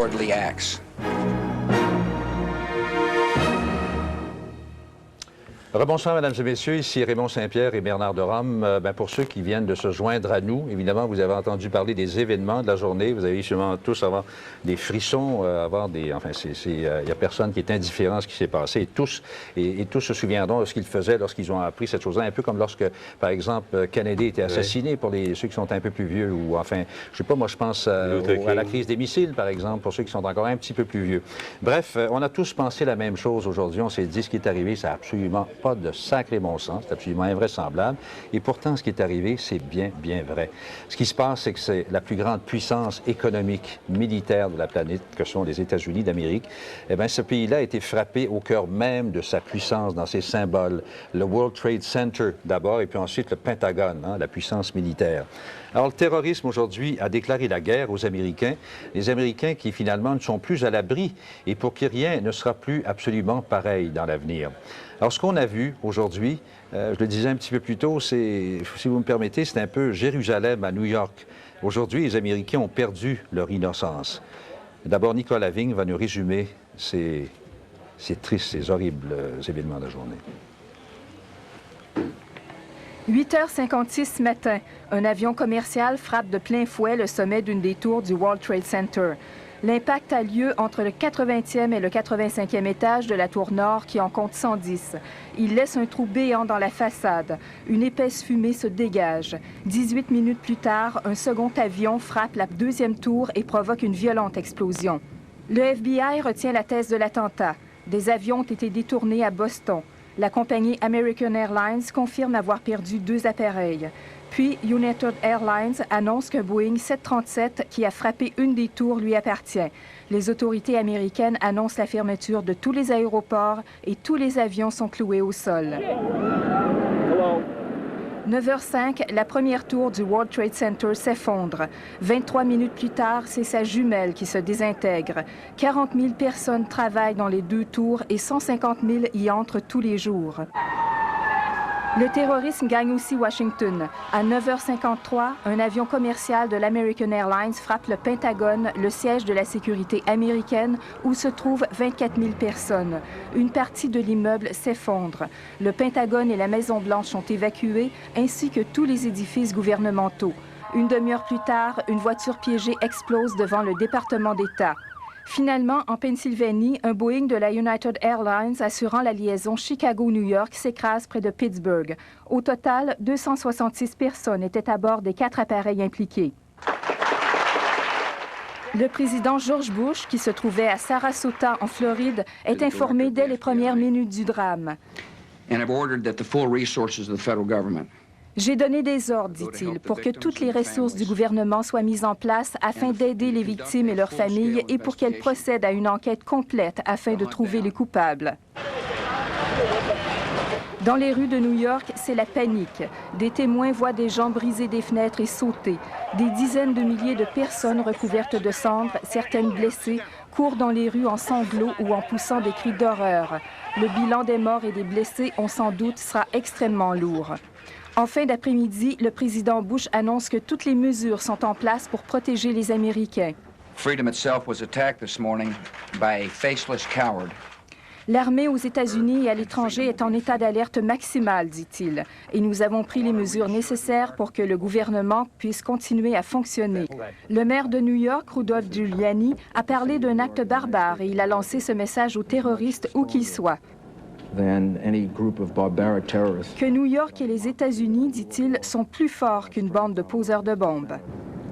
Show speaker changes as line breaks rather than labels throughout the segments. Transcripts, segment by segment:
cowardly acts.
Rebonsoir, mesdames et messieurs. Ici Raymond Saint-Pierre et Bernard de Rome. Pour ceux qui viennent de se joindre à nous, évidemment, vous avez entendu parler des événements de la journée. Vous avez sûrement tous avoir des frissons, Enfin, il n'y a personne qui est indifférent à ce qui s'est passé. Et tous se souviendront de ce qu'ils faisaient lorsqu'ils ont appris cette chose-là. Un peu comme lorsque, par exemple, Kennedy était assassiné, pour ceux qui sont un peu plus vieux. Ou enfin, je sais pas, moi je pense à la crise des missiles, par exemple, pour ceux qui sont encore un petit peu plus vieux. Bref, on a tous pensé la même chose aujourd'hui. On s'est dit ce qui est arrivé, c'est absolument pas de sacré bon sens, c'est absolument invraisemblable. Et pourtant, ce qui est arrivé, c'est bien, bien vrai. Ce qui se passe, c'est que c'est la plus grande puissance économique, militaire de la planète, que sont les États-Unis d'Amérique. Eh bien, ce pays-là a été frappé au cœur même de sa puissance, dans ses symboles. Le World Trade Center, d'abord, et puis ensuite le Pentagone, la puissance militaire. Alors, le terrorisme, aujourd'hui, a déclaré la guerre aux Américains, les Américains qui, finalement, ne sont plus à l'abri et pour qui rien ne sera plus absolument pareil dans l'avenir. Alors, ce qu'on a vu aujourd'hui, je le disais un petit peu plus tôt, c'est, si vous me permettez, c'est un peu Jérusalem à New York. Aujourd'hui, les Américains ont perdu leur innocence. D'abord, Nicolas Lavigne va nous résumer ces tristes, ces horribles événements de la journée.
8h56 ce matin, un avion commercial frappe de plein fouet le sommet d'une des tours du World Trade Center. L'impact a lieu entre le 80e et le 85e étage de la tour nord qui en compte 110. Il laisse un trou béant dans la façade. Une épaisse fumée se dégage. 18 minutes plus tard, un second avion frappe la deuxième tour et provoque une violente explosion. Le FBI retient la thèse de l'attentat. Des avions ont été détournés à Boston. La compagnie American Airlines confirme avoir perdu 2 appareils. Puis, United Airlines annonce qu'un Boeing 737 qui a frappé une des tours lui appartient. Les autorités américaines annoncent la fermeture de tous les aéroports et tous les avions sont cloués au sol. 9h05, la première tour du World Trade Center s'effondre. 23 minutes plus tard, c'est sa jumelle qui se désintègre. 40 000 personnes travaillent dans les 2 tours et 150 000 y entrent tous les jours. Le terrorisme gagne aussi Washington. À 9h53, un avion commercial de l'American Airlines frappe le Pentagone, le siège de la sécurité américaine, où se trouvent 24 000 personnes. Une partie de l'immeuble s'effondre. Le Pentagone et la Maison-Blanche sont évacués, ainsi que tous les édifices gouvernementaux. Une demi-heure plus tard, une voiture piégée explose devant le département d'État. Finalement, en Pennsylvanie, un Boeing de la United Airlines assurant la liaison Chicago-New York s'écrase près de Pittsburgh. Au total, 266 personnes étaient à bord des 4 appareils impliqués. Le président George Bush, qui se trouvait à Sarasota, en Floride, est informé dès les premières minutes du drame. J'ai donné des ordres, dit-il, pour que toutes les ressources du gouvernement soient mises en place afin d'aider les victimes et leurs familles et pour qu'elles procèdent à une enquête complète afin de trouver les coupables. Dans les rues de New York, c'est la panique. Des témoins voient des gens briser des fenêtres et sauter. Des dizaines de milliers de personnes recouvertes de cendres, certaines blessées, courent dans les rues en sanglots ou en poussant des cris d'horreur. Le bilan des morts et des blessés, on s'en doute, sera extrêmement lourd. En fin d'après-midi, le président Bush annonce que toutes les mesures sont en place pour protéger les Américains. L'armée aux États-Unis et à l'étranger est en état d'alerte maximale, dit-il, et nous avons pris les mesures nécessaires pour que le gouvernement puisse continuer à fonctionner. Le maire de New York, Rudolph Giuliani, a parlé d'un acte barbare et il a lancé ce message aux terroristes où qu'ils soient. Que New York et les États-Unis, dit-il, sont plus forts qu'une bande de poseurs de bombes.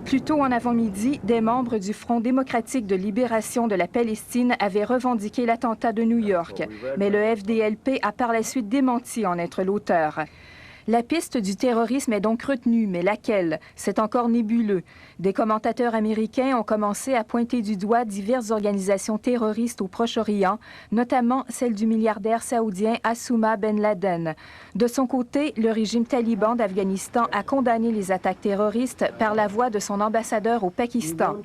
Plus tôt en avant-midi, des membres du Front démocratique de libération de la Palestine avaient revendiqué l'attentat de New York, mais le FDLP a par la suite démenti en être l'auteur. La piste du terrorisme est donc retenue, mais laquelle? C'est encore nébuleux. Des commentateurs américains ont commencé à pointer du doigt diverses organisations terroristes au Proche-Orient, notamment celle du milliardaire saoudien Osama Ben Laden. De son côté, le régime taliban d'Afghanistan a condamné les attaques terroristes par la voix de son ambassadeur au Pakistan.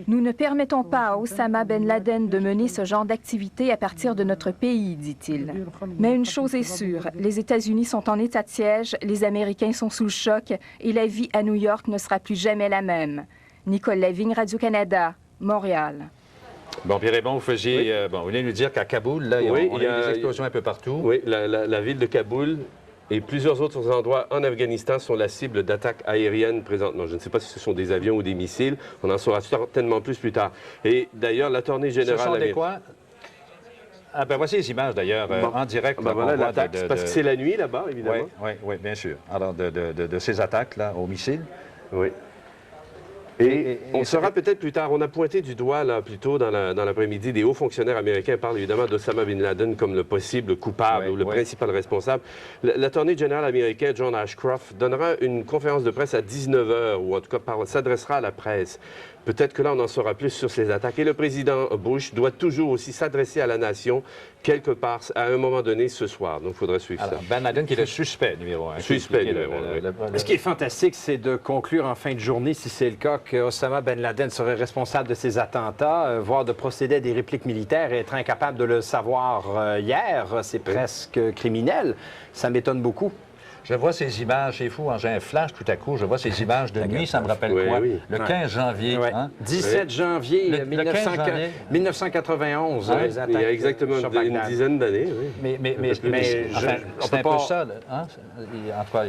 Nous ne permettons pas à Osama Ben Laden de mener ce genre d'activité à partir de notre pays, dit-il. Mais une chose est sûre, les États-Unis sont en état de siège, les Américains sont sous le choc et la vie à New York ne sera plus jamais la même. Nicole Lavigne, Radio-Canada, Montréal.
Bon, Pierre-Raymond, vous venez nous dire qu'à Kaboul, là,
Oui,
on a eu des explosions un peu partout.
Oui, la ville de Kaboul et plusieurs autres endroits en Afghanistan sont la cible d'attaques aériennes présentement. Je ne sais pas si ce sont des avions ou des missiles. On en saura certainement plus tard. Et d'ailleurs, l'attorney général...
Ce sont des quoi? Ah ben voici les images d'ailleurs en direct.
Voilà l'attaque, c'est parce que c'est la nuit là-bas, évidemment.
Oui, bien sûr. Alors de ces attaques-là au missile.
Oui. Et on saura peut-être plus tard, on a pointé du doigt, là, plus tôt dans l'après-midi, des hauts fonctionnaires américains parlent évidemment d'Osama Bin Laden comme le possible coupable ou le principal responsable. L'attorney général américain John Ashcroft donnera une conférence de presse à 19h, ou en tout cas s'adressera à la presse. Peut-être que là, on en saura plus sur ces attaques. Et le président Bush doit toujours aussi s'adresser à la nation quelque part, à un moment donné, ce soir. Donc, il faudrait suivre ça.
Ben Laden, qui est le suspect numéro 1.
Suspect numéro 1.
Ce qui est fantastique, c'est de conclure en fin de journée, si c'est le cas, qu'Osama Ben Laden serait responsable de ces attentats, voire de procéder à des répliques militaires et être incapable de le savoir hier. C'est presque criminel. Ça m'étonne beaucoup.
Je vois ces images, c'est fou, j'ai un flash tout à coup, je vois ces images de nuit, ça me rappelle quoi?
Oui.
Le 15 janvier. Hein?
17 janvier, 1991.
Il y a exactement une dizaine d'années. Oui.
Mais c'est un peu ça, hein? En tout cas,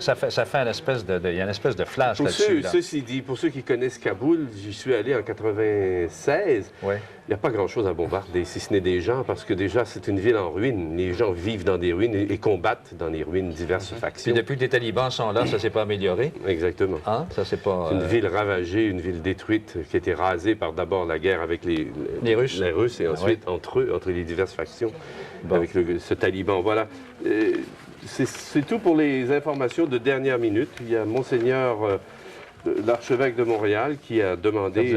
ça fait une espèce il y a une espèce de flash là-dessus.
Ceci dit, pour ceux qui connaissent Kaboul, j'y suis allé en 96.
Oui.
Il n'y a pas grand-chose à bombarder, si ce n'est des gens, parce que déjà, c'est une ville en ruine. Les gens vivent dans des ruines et combattent dans les ruines diverses factions.
Et depuis que les talibans sont là, ça ne s'est pas amélioré?
Exactement.
Hein? Ça, c'est pas...
une ville ravagée, une ville détruite, qui a été rasée par d'abord la guerre avec les
Russes.
Les Russes et ensuite entre les diverses factions, avec ce taliban. Voilà. C'est tout pour les informations de dernière minute. Il y a Monseigneur... l'archevêque de Montréal qui a demandé,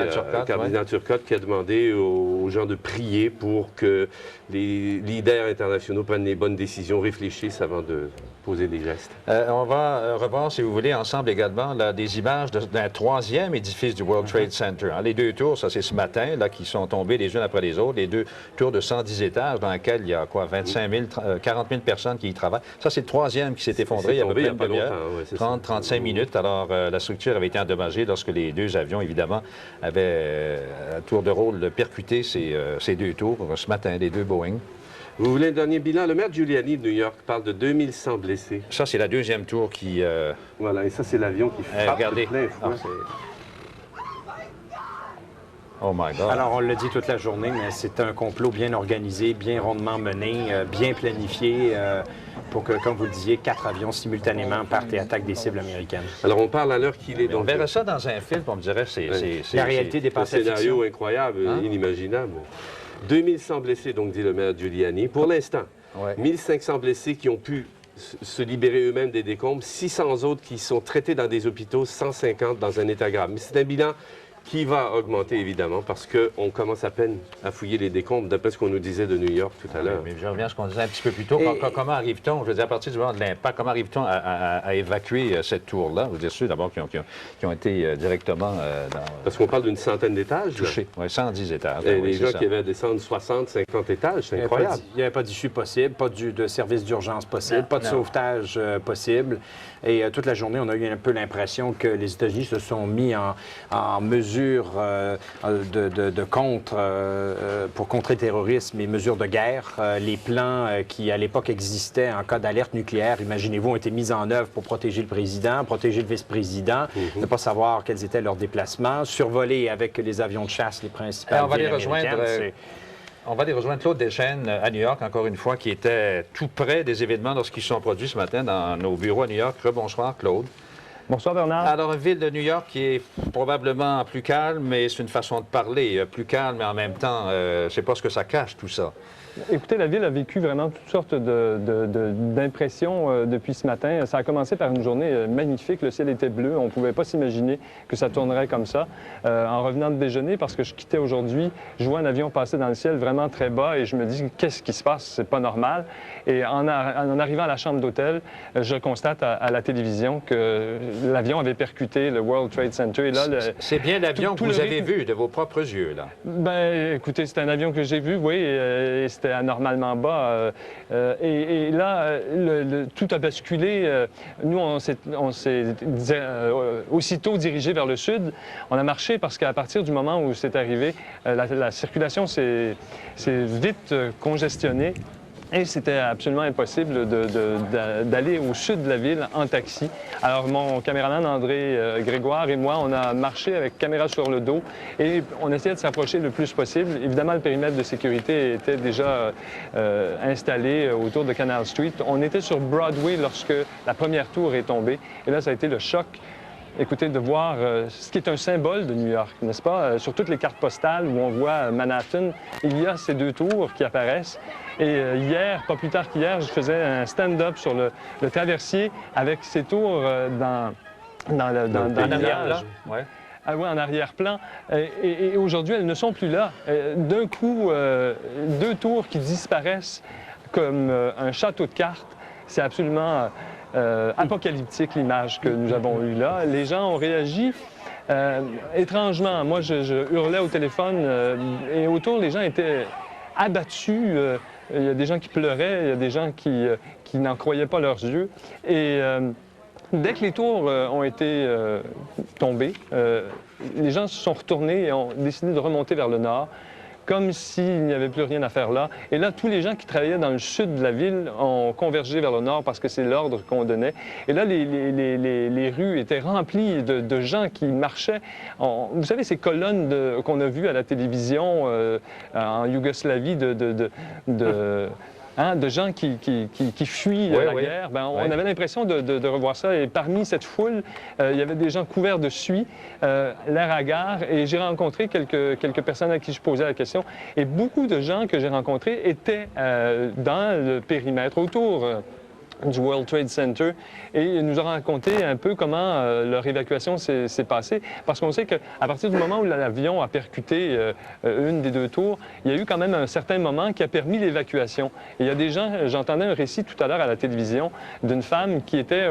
Cardinal Turcotte, qui a demandé aux gens de prier pour que les leaders internationaux prennent les bonnes décisions, réfléchissent avant de poser des gestes.
On va revoir, si vous voulez, ensemble également là, des images d'un troisième édifice du World Trade Center. Hein, les deux tours, ça c'est ce matin, là, qui sont tombées les unes après les autres. Les deux tours de 110 étages dans lesquels il y a 25 000, 40 000 personnes qui y travaillent. Ça, c'est le troisième qui s'est effondré il y a à peu près une demi-heure, 30-35 minutes. Alors, la structure avait été endommagée lorsque les deux avions, évidemment, avaient à tour de rôle percuté ces deux tours ce matin, les deux Boeing.
Vous voulez un dernier bilan? Le maire Giuliani de New York parle de 2100 blessés.
Ça, c'est la deuxième tour qui...
Voilà, et ça, c'est l'avion qui frappe
regardez.
de plein fouet.
Oh my God.
Alors, on l'a dit toute la journée, mais c'est un complot bien organisé, bien rondement mené, bien planifié pour que, comme vous le disiez, 4 avions simultanément partent et attaquent des cibles américaines.
Alors, on parle à l'heure qu'il est.
On verrait ça dans un film, on me dirait c'est
la réalité dépasse
un scénario incroyable, inimaginable. 2100 blessés, donc, dit le maire Giuliani. Pour l'instant, 1500 blessés qui ont pu se libérer eux-mêmes des décombres, 600 autres qui sont traités dans des hôpitaux, 150 dans un état grave. Mais c'est un bilan qui va augmenter, évidemment, parce qu'on commence à peine à fouiller les décombres, d'après ce qu'on nous disait de New York tout à l'heure.
Mais je reviens à ce qu'on disait un petit peu plus tôt. Comment arrive-t-on, je veux dire, à partir du moment de l'impact, comment arrive-t-on à évacuer cette tour-là? Je veux dire, ceux d'abord qui ont été directement...
Parce qu'on parle d'une centaine d'étages.
Touchés, oui, 110 étages.
Et les gens qui avaient à descendre 60, 50 étages, c'est incroyable.
Il n'y avait pas d'issue possible, pas de service d'urgence possible, pas de sauvetage possible. Et toute la journée, on a eu un peu l'impression que les États-Unis se sont mis en mesure pour contrer le terrorisme et mesures de guerre. Les plans qui, à l'époque, existaient en cas d'alerte nucléaire, imaginez-vous, ont été mis en œuvre pour protéger le président, protéger le vice-président, ne pas savoir quels étaient leurs déplacements, survoler avec les avions de chasse les principales villes américaines.
On va aller rejoindre Claude Deschênes à New York, encore une fois, qui était tout près des événements lorsqu'ils se sont produits ce matin dans nos bureaux à New York. Rebonsoir, Claude.
Bonsoir, Bernard.
Alors, une ville de New York qui est probablement plus calme, mais c'est une façon de parler. Plus calme, mais en même temps, je ne sais pas ce que ça cache, tout ça.
Écoutez, la ville a vécu vraiment toutes sortes d'impressions depuis ce matin. Ça a commencé par une journée magnifique. Le ciel était bleu. On ne pouvait pas s'imaginer que ça tournerait comme ça. En revenant de déjeuner, parce que je quittais aujourd'hui, je vois un avion passer dans le ciel vraiment très bas et je me dis, qu'est-ce qui se passe? C'est pas normal. Et en arrivant à la chambre d'hôtel, je constate à la télévision que l'avion avait percuté le World Trade Center. Et là,
c'est bien l'avion que
tout
vous
le
avez
rythme-
vu de vos propres yeux, là.
Ben, écoutez, c'est un avion que j'ai vu, oui, et c'était anormalement bas. Et là, tout a basculé. Nous, on s'est aussitôt dirigé vers le sud. On a marché parce qu'à partir du moment où c'est arrivé, la circulation s'est vite congestionnée. Et c'était absolument impossible d'aller au sud de la ville en taxi. Alors, mon caméraman André Grégoire et moi, on a marché avec caméra sur le dos et on essayait de s'approcher le plus possible. Évidemment, le périmètre de sécurité était déjà installé autour de Canal Street. On était sur Broadway lorsque la première tour est tombée. Et là, ça a été le choc. Écoutez, de voir ce qui est un symbole de New York, n'est-ce pas? Sur toutes les cartes postales où on voit Manhattan, il y a ces deux tours qui apparaissent. Et hier, pas plus tard qu'hier, je faisais un stand-up sur le traversier avec ces tours dans
Arrière-plan. Ouais.
Ah oui, en arrière-plan. Et aujourd'hui, elles ne sont plus là. D'un coup, deux tours qui disparaissent comme un château de cartes. C'est absolument apocalyptique, l'image que nous avons eue là. Les gens ont réagi étrangement. Moi, je hurlais au téléphone et autour, les gens étaient abattus. Il y a des gens qui pleuraient, il y a des gens qui n'en croyaient pas leurs yeux. Et dès que les tours ont été tombées, les gens se sont retournés et ont décidé de remonter vers le nord, comme s'il n'y avait plus rien à faire là. Et là, tous les gens qui travaillaient dans le sud de la ville ont convergé vers le nord parce que c'est l'ordre qu'on donnait. Et là, les rues étaient remplies de gens qui marchaient. Vous savez, ces colonnes qu'on a vues à la télévision en Yougoslavie de gens qui fuient la guerre. Ben, on avait l'impression de revoir ça. Et parmi cette foule, il y avait des gens couverts de suie, l'air hagard. Et j'ai rencontré quelques personnes à qui je posais la question. Et beaucoup de gens que j'ai rencontrés étaient dans le périmètre autour du World Trade Center et ils nous ont raconté un peu comment leur évacuation s'est passée. Parce qu'on sait qu'à partir du moment où l'avion a percuté une des deux tours, il y a eu quand même un certain moment qui a permis l'évacuation. Et il y a des gens, j'entendais un récit tout à l'heure à la télévision d'une femme qui était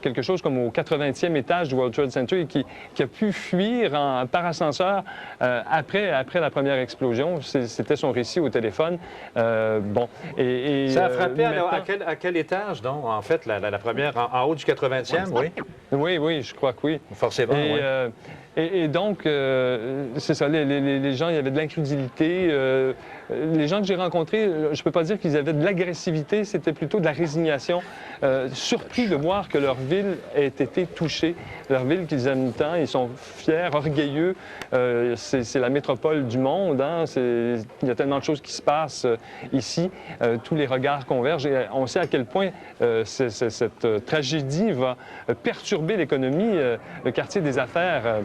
quelque chose comme au 80e étage du World Trade Center et qui a pu fuir par ascenseur après la première explosion. C'était son récit au téléphone. Bon.
Ça a frappé à quel étage, donc, en fait, la première, en haut du 80e, oui? Oui, je crois que oui. Forcément, oui.
Et donc, c'est ça, les gens, il y avait de l'inclusivité. Les gens que j'ai rencontrés, je ne peux pas dire qu'ils avaient de l'agressivité, c'était plutôt de la résignation. Surpris de voir que leur ville ait été touchée. Leur ville qu'ils aiment tant, ils sont fiers, orgueilleux. C'est la métropole du monde. Hein? Il y a tellement de choses qui se passent ici. Tous les regards convergent. Et on sait à quel point cette tragédie va perturber l'économie. Le quartier des affaires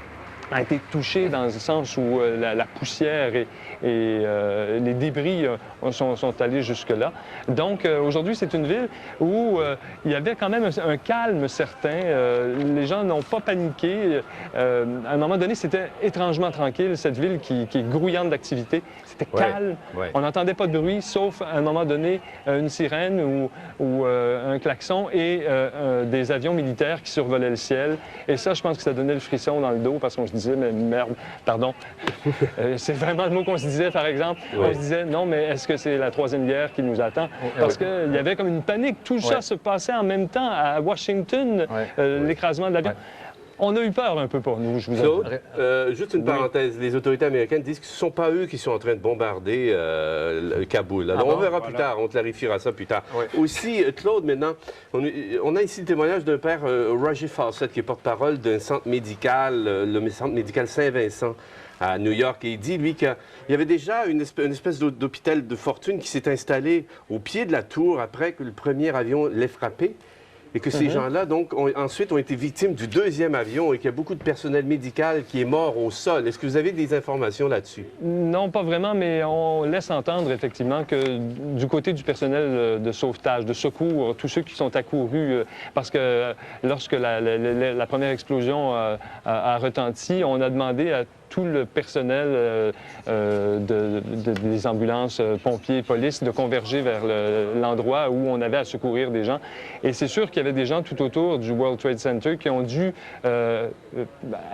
a été touché dans le sens où la poussière et les débris sont allés jusque-là. Donc, aujourd'hui, c'est une ville où il y avait quand même un calme certain. Les gens n'ont pas paniqué. À un moment donné, c'était étrangement tranquille, cette ville qui est grouillante d'activité. C'était calme. On n'entendait pas de bruit, sauf à un moment donné, une sirène ou un klaxon et des avions militaires qui survolaient le ciel. Et ça, je pense que ça donnait le frisson dans le dos parce qu'on se disait, mais merde, pardon. C'est vraiment le mot qu'on se disait, par exemple. On se disait, non, mais est-ce que c'est la troisième guerre qui nous attend? Parce qu'il y avait comme une panique. Tout ça se passait en même temps à Washington, l'écrasement de l'avion. On a eu peur un peu pour nous, je vous avoue.
Juste une parenthèse. Les autorités américaines disent que ce ne sont pas eux qui sont en train de bombarder Kaboul. Alors, on verra plus tard, on clarifiera ça plus tard. Aussi, Claude, maintenant, on a ici le témoignage d'un père, Roger Fawcett, qui est porte-parole d'un centre médical, le centre médical Saint-Vincent à New York. Et il dit, lui, qu'il y avait déjà une espèce d'hôpital de fortune qui s'est installé au pied de la tour après que le premier avion l'ait frappé. Et que ces gens-là, donc, ensuite ont été victimes du deuxième avion et qu'il y a beaucoup de personnel médical qui est mort au sol. Est-ce que vous avez des informations là-dessus?
Non, pas vraiment, mais on laisse entendre effectivement que du côté du personnel de sauvetage, de secours, tous ceux qui sont accourus, parce que lorsque la première explosion a retenti, on a demandé à tout le personnel des ambulances, pompiers, police, de converger vers l'endroit où on avait à secourir des gens. Et c'est sûr qu'il y avait des gens tout autour du World Trade Center qui ont dû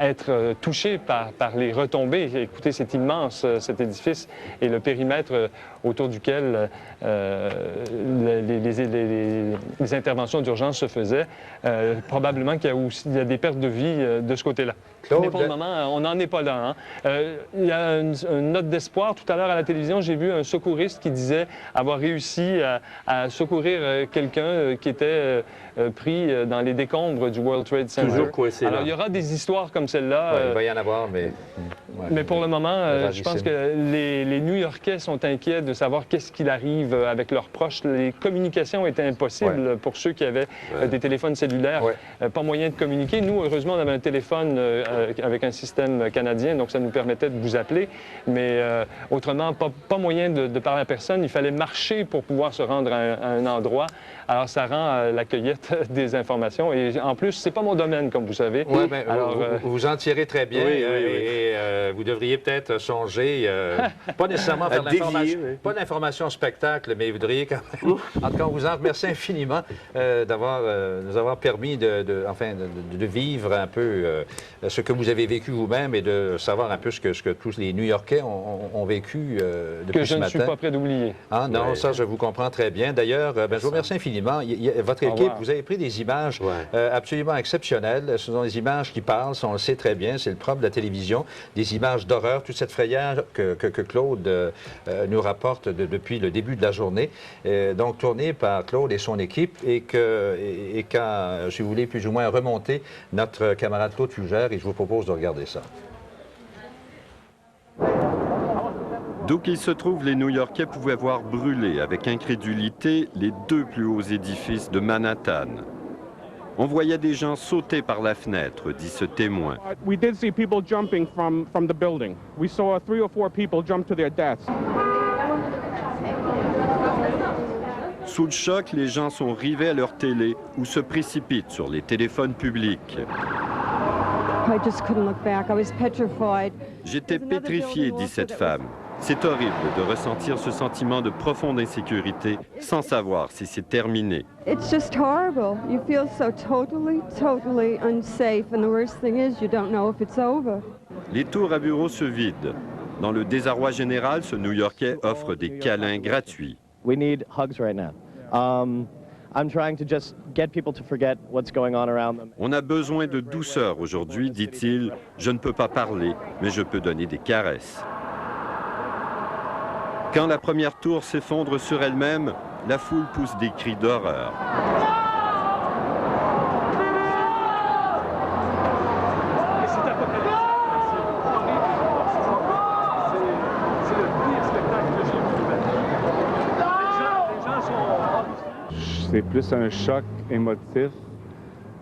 être touchés par les retombées. Écoutez, c'est immense, cet édifice, et le périmètre autour duquel les interventions d'urgence se faisaient. Probablement qu'il y a des pertes de vie de ce côté-là. Mais pour le moment, on n'en est pas là. Il y a une note d'espoir. Tout à l'heure, à la télévision, j'ai vu un secouriste qui disait avoir réussi à secourir quelqu'un qui était pris dans les décombres du World Trade Center.
Toujours coincé là.
Alors, il y aura des histoires comme celle-là.
Il va y en avoir, mais...
Mais pour le moment, je pense que les New-Yorkais sont inquiets de savoir qu'est-ce qu'il arrive avec leurs proches. Les communications étaient impossibles pour ceux qui avaient des téléphones cellulaires. Pas moyen de communiquer. Nous, heureusement, on avait un téléphone avec un système canadien, donc ça nous permettait de vous appeler. Mais autrement, pas moyen de parler à personne. Il fallait marcher pour pouvoir se rendre à un endroit. Alors, ça rend la cueillette des informations. Et en plus, c'est pas mon domaine, comme vous savez.
Oui, mais alors, vous en tirez très bien. Et vous devriez peut-être changer, pas nécessairement faire pas d'information spectacle, mais vous devriez quand même... En tout cas, on vous en remercie infiniment nous avoir permis de vivre un peu ce que vous avez vécu vous-même et de savoir un peu ce que tous les New-Yorkais ont vécu depuis ce matin.
Que je ne suis pas près d'oublier.
Ah non, ça, je vous comprends très bien. D'ailleurs, je vous remercie infiniment. Votre équipe, vous avez pris des images absolument exceptionnelles. Ce sont des images qui parlent, on le sait très bien, c'est le propre de la télévision, des images d'horreur, toute cette frayeur que Claude nous rapporte depuis le début de la journée. Donc, tournée par Claude et son équipe, et quand, si vous voulez, plus ou moins remonter notre camarade Claude Fugère, et je vous propose de regarder ça.
D'où qu'il se trouve, les New-Yorkais pouvaient voir brûler avec incrédulité les 2 plus hauts édifices de Manhattan. On voyait des gens sauter par la fenêtre, dit ce témoin.
We did see people jumping from the building. We saw 3 or 4 people jump to their deaths.
Sous le choc, les gens sont rivés à leur télé ou se précipitent sur les téléphones publics. J'étais pétrifiée, dit cette femme. C'est horrible de ressentir ce sentiment de profonde insécurité sans savoir si c'est terminé.
It's just horrible. You feel so totally unsafe, and the worst thing is you don't know if it's over.
Les tours à bureaux se vident. Dans le désarroi général, ce New-Yorkais offre des câlins gratuits.
We need hugs right now. I'm trying to just get people to forget what's going on around them.
On a besoin de douceur aujourd'hui, dit-il. Je ne peux pas parler, mais je peux donner des caresses. Quand la première tour s'effondre sur elle-même, la foule pousse des cris d'horreur.
C'est plus un choc émotif,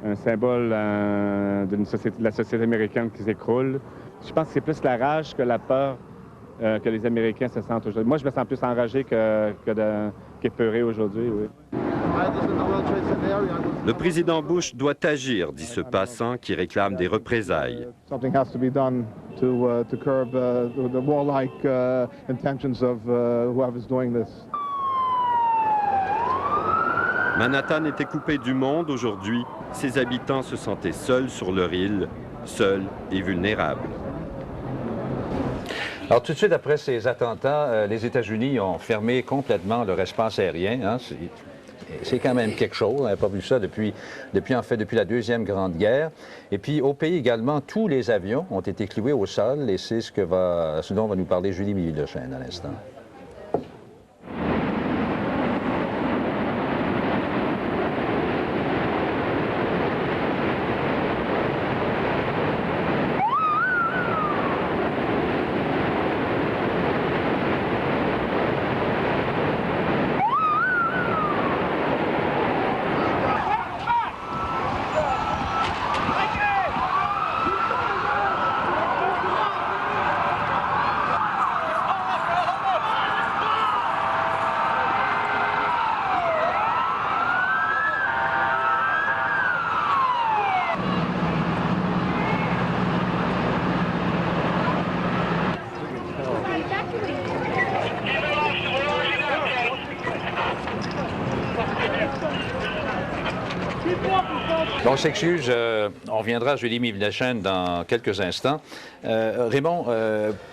un symbole de la société américaine qui s'écroule. Je pense que c'est plus la rage que la peur que les Américains se sentent aujourd'hui. Moi, je me sens plus enragé qu'épeuré aujourd'hui, oui.
Le président Bush doit agir, dit ce passant qui réclame des représailles.
Something has to be done to curb the warlike intentions of whoever's doing this.
Manhattan était coupé du monde aujourd'hui. Ses habitants se sentaient seuls sur leur île, seuls et vulnérables.
Alors, tout de suite après ces attentats, les États-Unis ont fermé complètement leur espace aérien. Hein. C'est quand même quelque chose. On n'avait pas vu ça depuis la Deuxième Grande Guerre. Et puis, au pays également, tous les avions ont été cloués au sol. Et c'est ce dont va nous parler Julie Milly-Lechêne à l'instant. On s'excuse, on reviendra à Julie Mivnechane dans quelques instants. Raymond,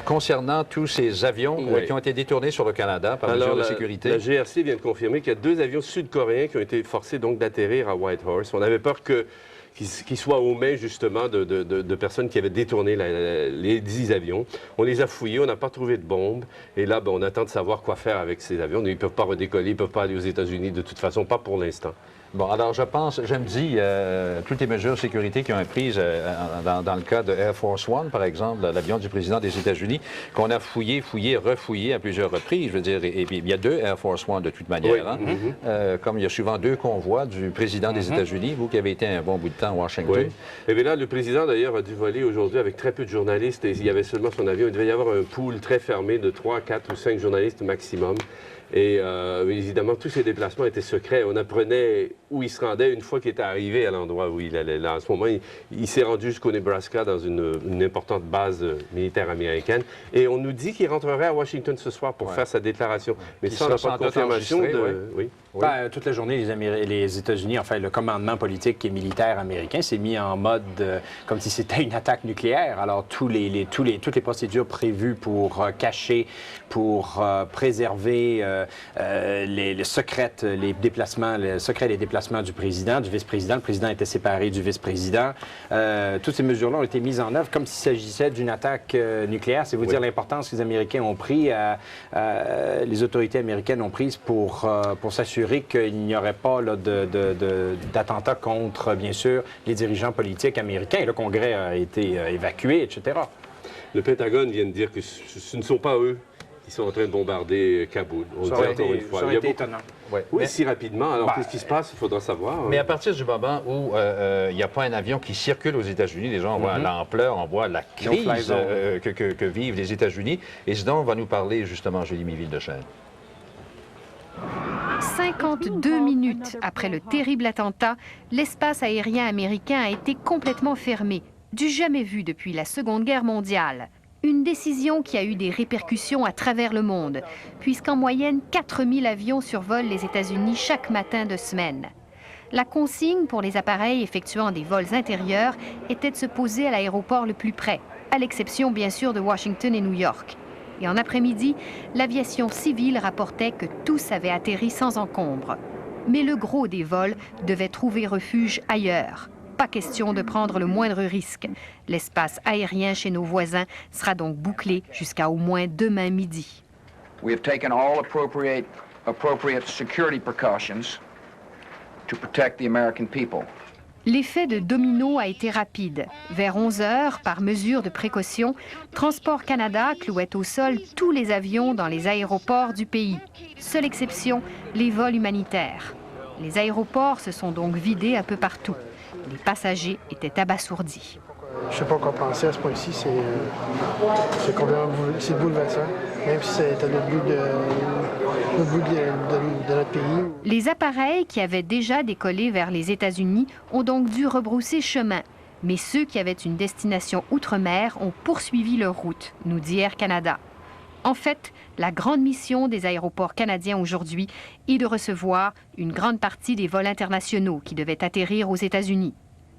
concernant tous ces avions qui ont été détournés sur le Canada par mesure de sécurité...
La GRC vient de confirmer qu'il y a 2 avions sud-coréens qui ont été forcés donc d'atterrir à Whitehorse. On avait peur qu'ils soient aux mains, justement, de personnes qui avaient détourné les 10 avions. On les a fouillés, on n'a pas trouvé de bombes. Et là, on attend de savoir quoi faire avec ces avions. Ils ne peuvent pas redécoller, ils ne peuvent pas aller aux États-Unis de toute façon, pas pour l'instant.
Bon, alors je me dis, toutes les mesures de sécurité qui ont été prises dans le cas de Air Force One, par exemple, l'avion du président des États-Unis, qu'on a fouillé, refouillé à plusieurs reprises, je veux dire, et puis il y a 2 Air Force One de toute manière, comme il y a souvent 2 convois du président des États-Unis, vous qui avez été un bon bout de temps à Washington.
Oui. Et bien là, le président, d'ailleurs, a dû voler aujourd'hui avec très peu de journalistes, et il y avait seulement son avion. Il devait y avoir un pool très fermé de 3, 4 ou 5 journalistes maximum. Et évidemment, tous ses déplacements étaient secrets. On apprenait où il se rendait une fois qu'il était arrivé à l'endroit où il allait. Là, en ce moment, il s'est rendu jusqu'au Nebraska, dans une importante base militaire américaine. Et on nous dit qu'il rentrerait à Washington ce soir pour faire sa déclaration. Mais ça, on n'a pas de confirmation
Oui.
Ben, toute la journée, les États-Unis, enfin, le commandement politique et militaire américain s'est mis en mode comme si c'était une attaque nucléaire. Alors, toutes les procédures prévues pour cacher, pour préserver les secrets des déplacements du président, du vice-président. Le président était séparé du vice-président. Toutes ces mesures-là ont été mises en œuvre comme s'il s'agissait d'une attaque nucléaire. C'est vous dire l'importance que les Américains ont pris, les autorités américaines ont prise pour s'assurer qu'il n'y aurait pas d'attentats contre, bien sûr, les dirigeants politiques américains. Et le Congrès a été évacué, etc.
Le Pentagone vient de dire que ce ne sont pas eux qui sont en train de bombarder Kaboul.
Ça aurait été étonnant.
Oui, si rapidement. Alors, qu'est-ce qui se passe? Il faudra savoir.
Mais à partir du moment où il n'y a pas un avion qui circule aux États-Unis, déjà, on voit l'ampleur, on voit la crise que vivent les États-Unis. Et ce dont va nous parler, justement, Julie Mivnechane.
52 minutes après le terrible attentat, l'espace aérien américain a été complètement fermé, du jamais vu depuis la Seconde Guerre mondiale. Une décision qui a eu des répercussions à travers le monde, puisqu'en moyenne, 4000 avions survolent les États-Unis chaque matin de semaine. La consigne pour les appareils effectuant des vols intérieurs était de se poser à l'aéroport le plus près, à l'exception bien sûr de Washington et New York. Et en après-midi, l'aviation civile rapportait que tous avaient atterri sans encombre. Mais le gros des vols devait trouver refuge ailleurs. Pas question de prendre le moindre risque. L'espace aérien chez nos voisins sera donc bouclé jusqu'à au moins demain midi.
We have taken all appropriate security precautions to protect the American people.
L'effet de domino a été rapide. Vers 11 heures, par mesure de précaution, Transport Canada clouait au sol tous les avions dans les aéroports du pays. Seule exception, les vols humanitaires. Les aéroports se sont donc vidés un peu partout. Les passagers étaient abasourdis.
Je ne sais pas quoi penser à ce point-ci. C'est complètement bouleversant, même si c'était le bout de notre pays.
Les appareils qui avaient déjà décollé vers les États-Unis ont donc dû rebrousser chemin. Mais ceux qui avaient une destination outre-mer ont poursuivi leur route, nous dit Air Canada. En fait, la grande mission des aéroports canadiens aujourd'hui est de recevoir une grande partie des vols internationaux qui devaient atterrir aux États-Unis.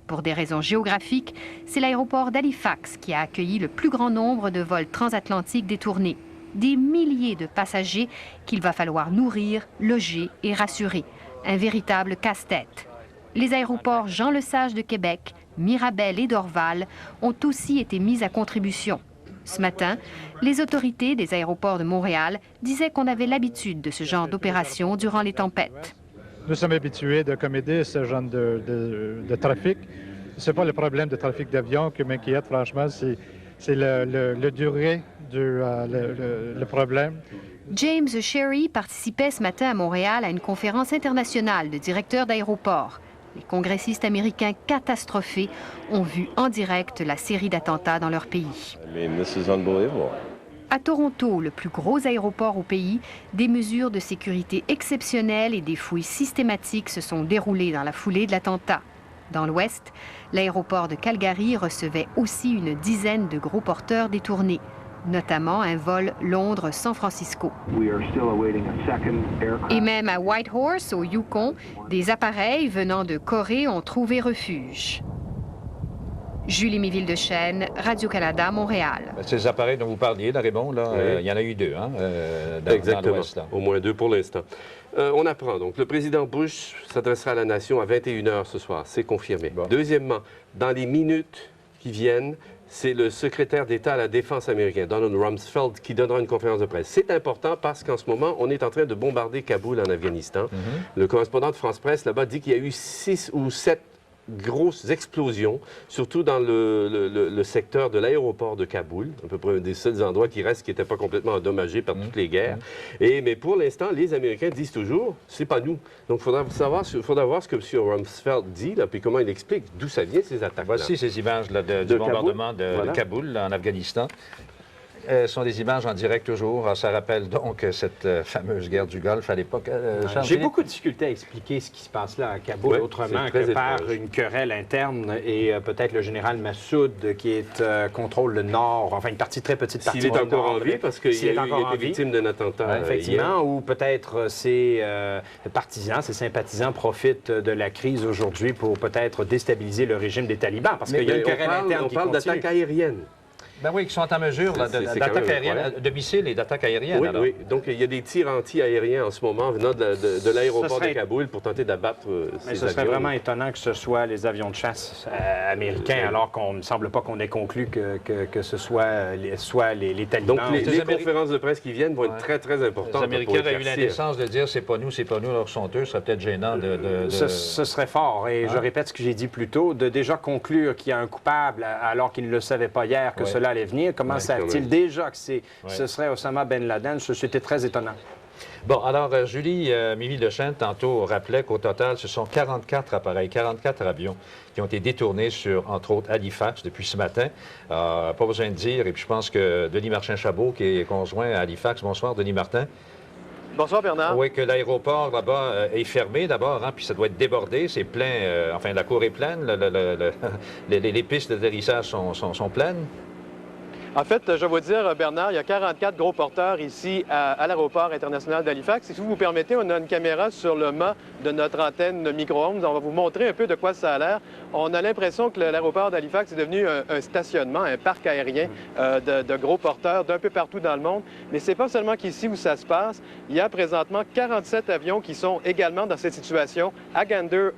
Pour des raisons géographiques, c'est l'aéroport d'Halifax qui a accueilli le plus grand nombre de vols transatlantiques détournés. Des milliers de passagers qu'il va falloir nourrir, loger et rassurer. Un véritable casse-tête. Les aéroports Jean-Lesage de Québec, Mirabel et Dorval ont aussi été mis à contribution. Ce matin, les autorités des aéroports de Montréal disaient qu'on avait l'habitude de ce genre d'opération durant les tempêtes.
Nous sommes habitués de comméder ce genre de trafic. Ce n'est pas le problème de trafic d'avions qui m'inquiète, franchement, c'est le durée le problème.
James Sherry participait ce matin à Montréal à une conférence internationale de directeurs d'aéroports. Les congressistes américains catastrophés ont vu en direct la série d'attentats dans leur pays. À Toronto, le plus gros aéroport au pays, des mesures de sécurité exceptionnelles et des fouilles systématiques se sont déroulées dans la foulée de l'attentat. Dans l'Ouest, l'aéroport de Calgary recevait aussi une dizaine de gros porteurs détournés. notamment un vol Londres-San Francisco. Et même à Whitehorse, au Yukon, des appareils venant de Corée ont trouvé refuge. Julie Miville-Dechaine, Radio-Canada, Montréal.
Ces appareils dont vous parliez, là, Raymond, là, il y en a eu 2, hein,
Exactement.
dans l'Ouest.
Au moins 2 pour l'instant. On apprend, donc, le président Bush s'adressera à la nation à 21h ce soir. C'est confirmé. Bon. Deuxièmement, dans les minutes qui viennent, c'est le secrétaire d'État à la Défense américain, Donald Rumsfeld, qui donnera une conférence de presse. C'est important parce qu'en ce moment, on est en train de bombarder Kaboul en Afghanistan. Le correspondant de France Presse là-bas dit qu'il y a eu 6 ou 7 grosses explosions, surtout dans le secteur de l'aéroport de Kaboul, à peu près un des seuls endroits qui restent qui n'étaient pas complètement endommagés par toutes les guerres. Mais pour l'instant, les Américains disent toujours, c'est pas nous. Donc, il faudra voir ce que M. Rumsfeld dit, là, puis comment il explique d'où ça vient, ces attaques-là.
Voici ces images là, du bombardement de Kaboul, là, en Afghanistan. Ce sont des images en direct toujours. Ça rappelle donc cette fameuse guerre du Golfe à l'époque.
J'ai beaucoup de difficultés à expliquer ce qui se passe là à Kaboul, autrement que par une querelle interne et peut-être le général Massoud qui contrôle le nord, enfin une partie très petite partie du nord.
S'il est encore en vie, parce qu'il a été victime d'un attentat
effectivement, ou peut-être ses partisans, ses sympathisants profitent de la crise aujourd'hui pour peut-être déstabiliser le régime des talibans, parce qu'il y a une querelle interne qui continue.
On parle d'attaques aériennes.
Ben oui, qui sont en mesure d'attaques aériennes, de missiles et d'attaques aériennes.
Oui, oui. Donc, il y a des tirs anti-aériens en ce moment venant de l'aéroport de Kaboul pour tenter d'abattre ces avions.
Ce serait vraiment étonnant que ce soit les avions de chasse américains, alors qu'on ne semble pas qu'on ait conclu que ce soit les talibans.
Donc, les conférences de presse qui viennent vont être très, très importantes.
Les Américains auraient eu l'indécence de dire c'est pas nous, alors sont eux. Ce serait peut-être gênant de...
Ce serait fort. Et je répète ce que j'ai dit plus tôt, de déjà conclure qu'il y a un coupable alors qu'il ne le savait pas hier, que cela allait venir. Comment savent-ils déjà que ce serait Osama Ben Laden? C'était très étonnant.
Bon, alors, Julie Miville-Dechaine, tantôt, rappelait qu'au total, ce sont 44 appareils, 44 avions qui ont été détournés sur, entre autres, Halifax depuis ce matin. Pas besoin de dire. Et puis, je pense que Denis Marchand-Chabot, qui est conjoint à Halifax. Bonsoir, Denis Martin.
Bonsoir, Bernard.
Oui, que l'aéroport là-bas est fermé d'abord, hein, puis ça doit être débordé. C'est plein. Enfin, la cour est pleine. Les pistes d'atterrissage sont pleines.
En fait, je vais vous dire, Bernard, il y a 44 gros porteurs ici à l'aéroport international d'Halifax. Et si vous me permettez, on a une caméra sur le mât de notre antenne micro-ondes. On va vous montrer un peu de quoi ça a l'air. On a l'impression que l'aéroport d'Halifax est devenu un stationnement, un parc aérien de gros porteurs d'un peu partout dans le monde. Mais c'est pas seulement qu'ici où ça se passe. Il y a présentement 47 avions qui sont également dans cette situation à Gander,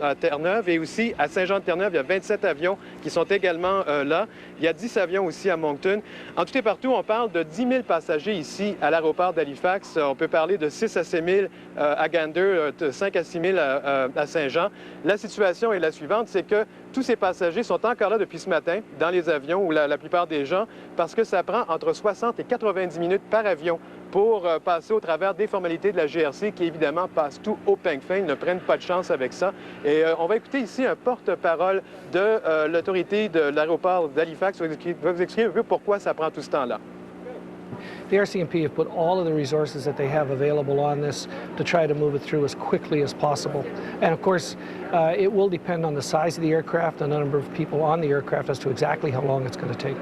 à Terre-Neuve, et aussi à Saint-Jean-de-Terre-Neuve. Il y a 27 avions qui sont également là. Il y a 10 avions aussi à Moncton. En tout et partout, on parle de 10 000 passagers ici à l'aéroport d'Halifax. On peut parler de 6 à 6 000 à Gander, 5 à 6 000 à Saint-Jean. La situation est la suivante, c'est que tous ces passagers sont encore là depuis ce matin dans les avions, ou la plupart des gens, parce que ça prend entre 60 et 90 minutes par avion pour passer au travers des formalités de la GRC qui, évidemment, passent tout au peigne fin. Ils ne prennent pas de chance avec ça. Et on va écouter ici un porte-parole de l'autorité de l'aéroport d'Halifax qui va vous expliquer un peu pourquoi ça prend tout ce temps-là.
The RCMP have put all of the resources that they have available on this to try to move it through as quickly as possible. And of course, it will depend on the size of the aircraft and the number of people on the aircraft as to exactly how long it's going to take.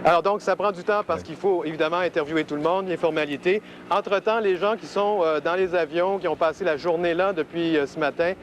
Alors donc, ça prend du temps parce qu'il faut évidemment interviewer tout le monde, les formalités. Entre-temps, les gens qui sont dans les avions, qui ont passé la journée là depuis ce matin,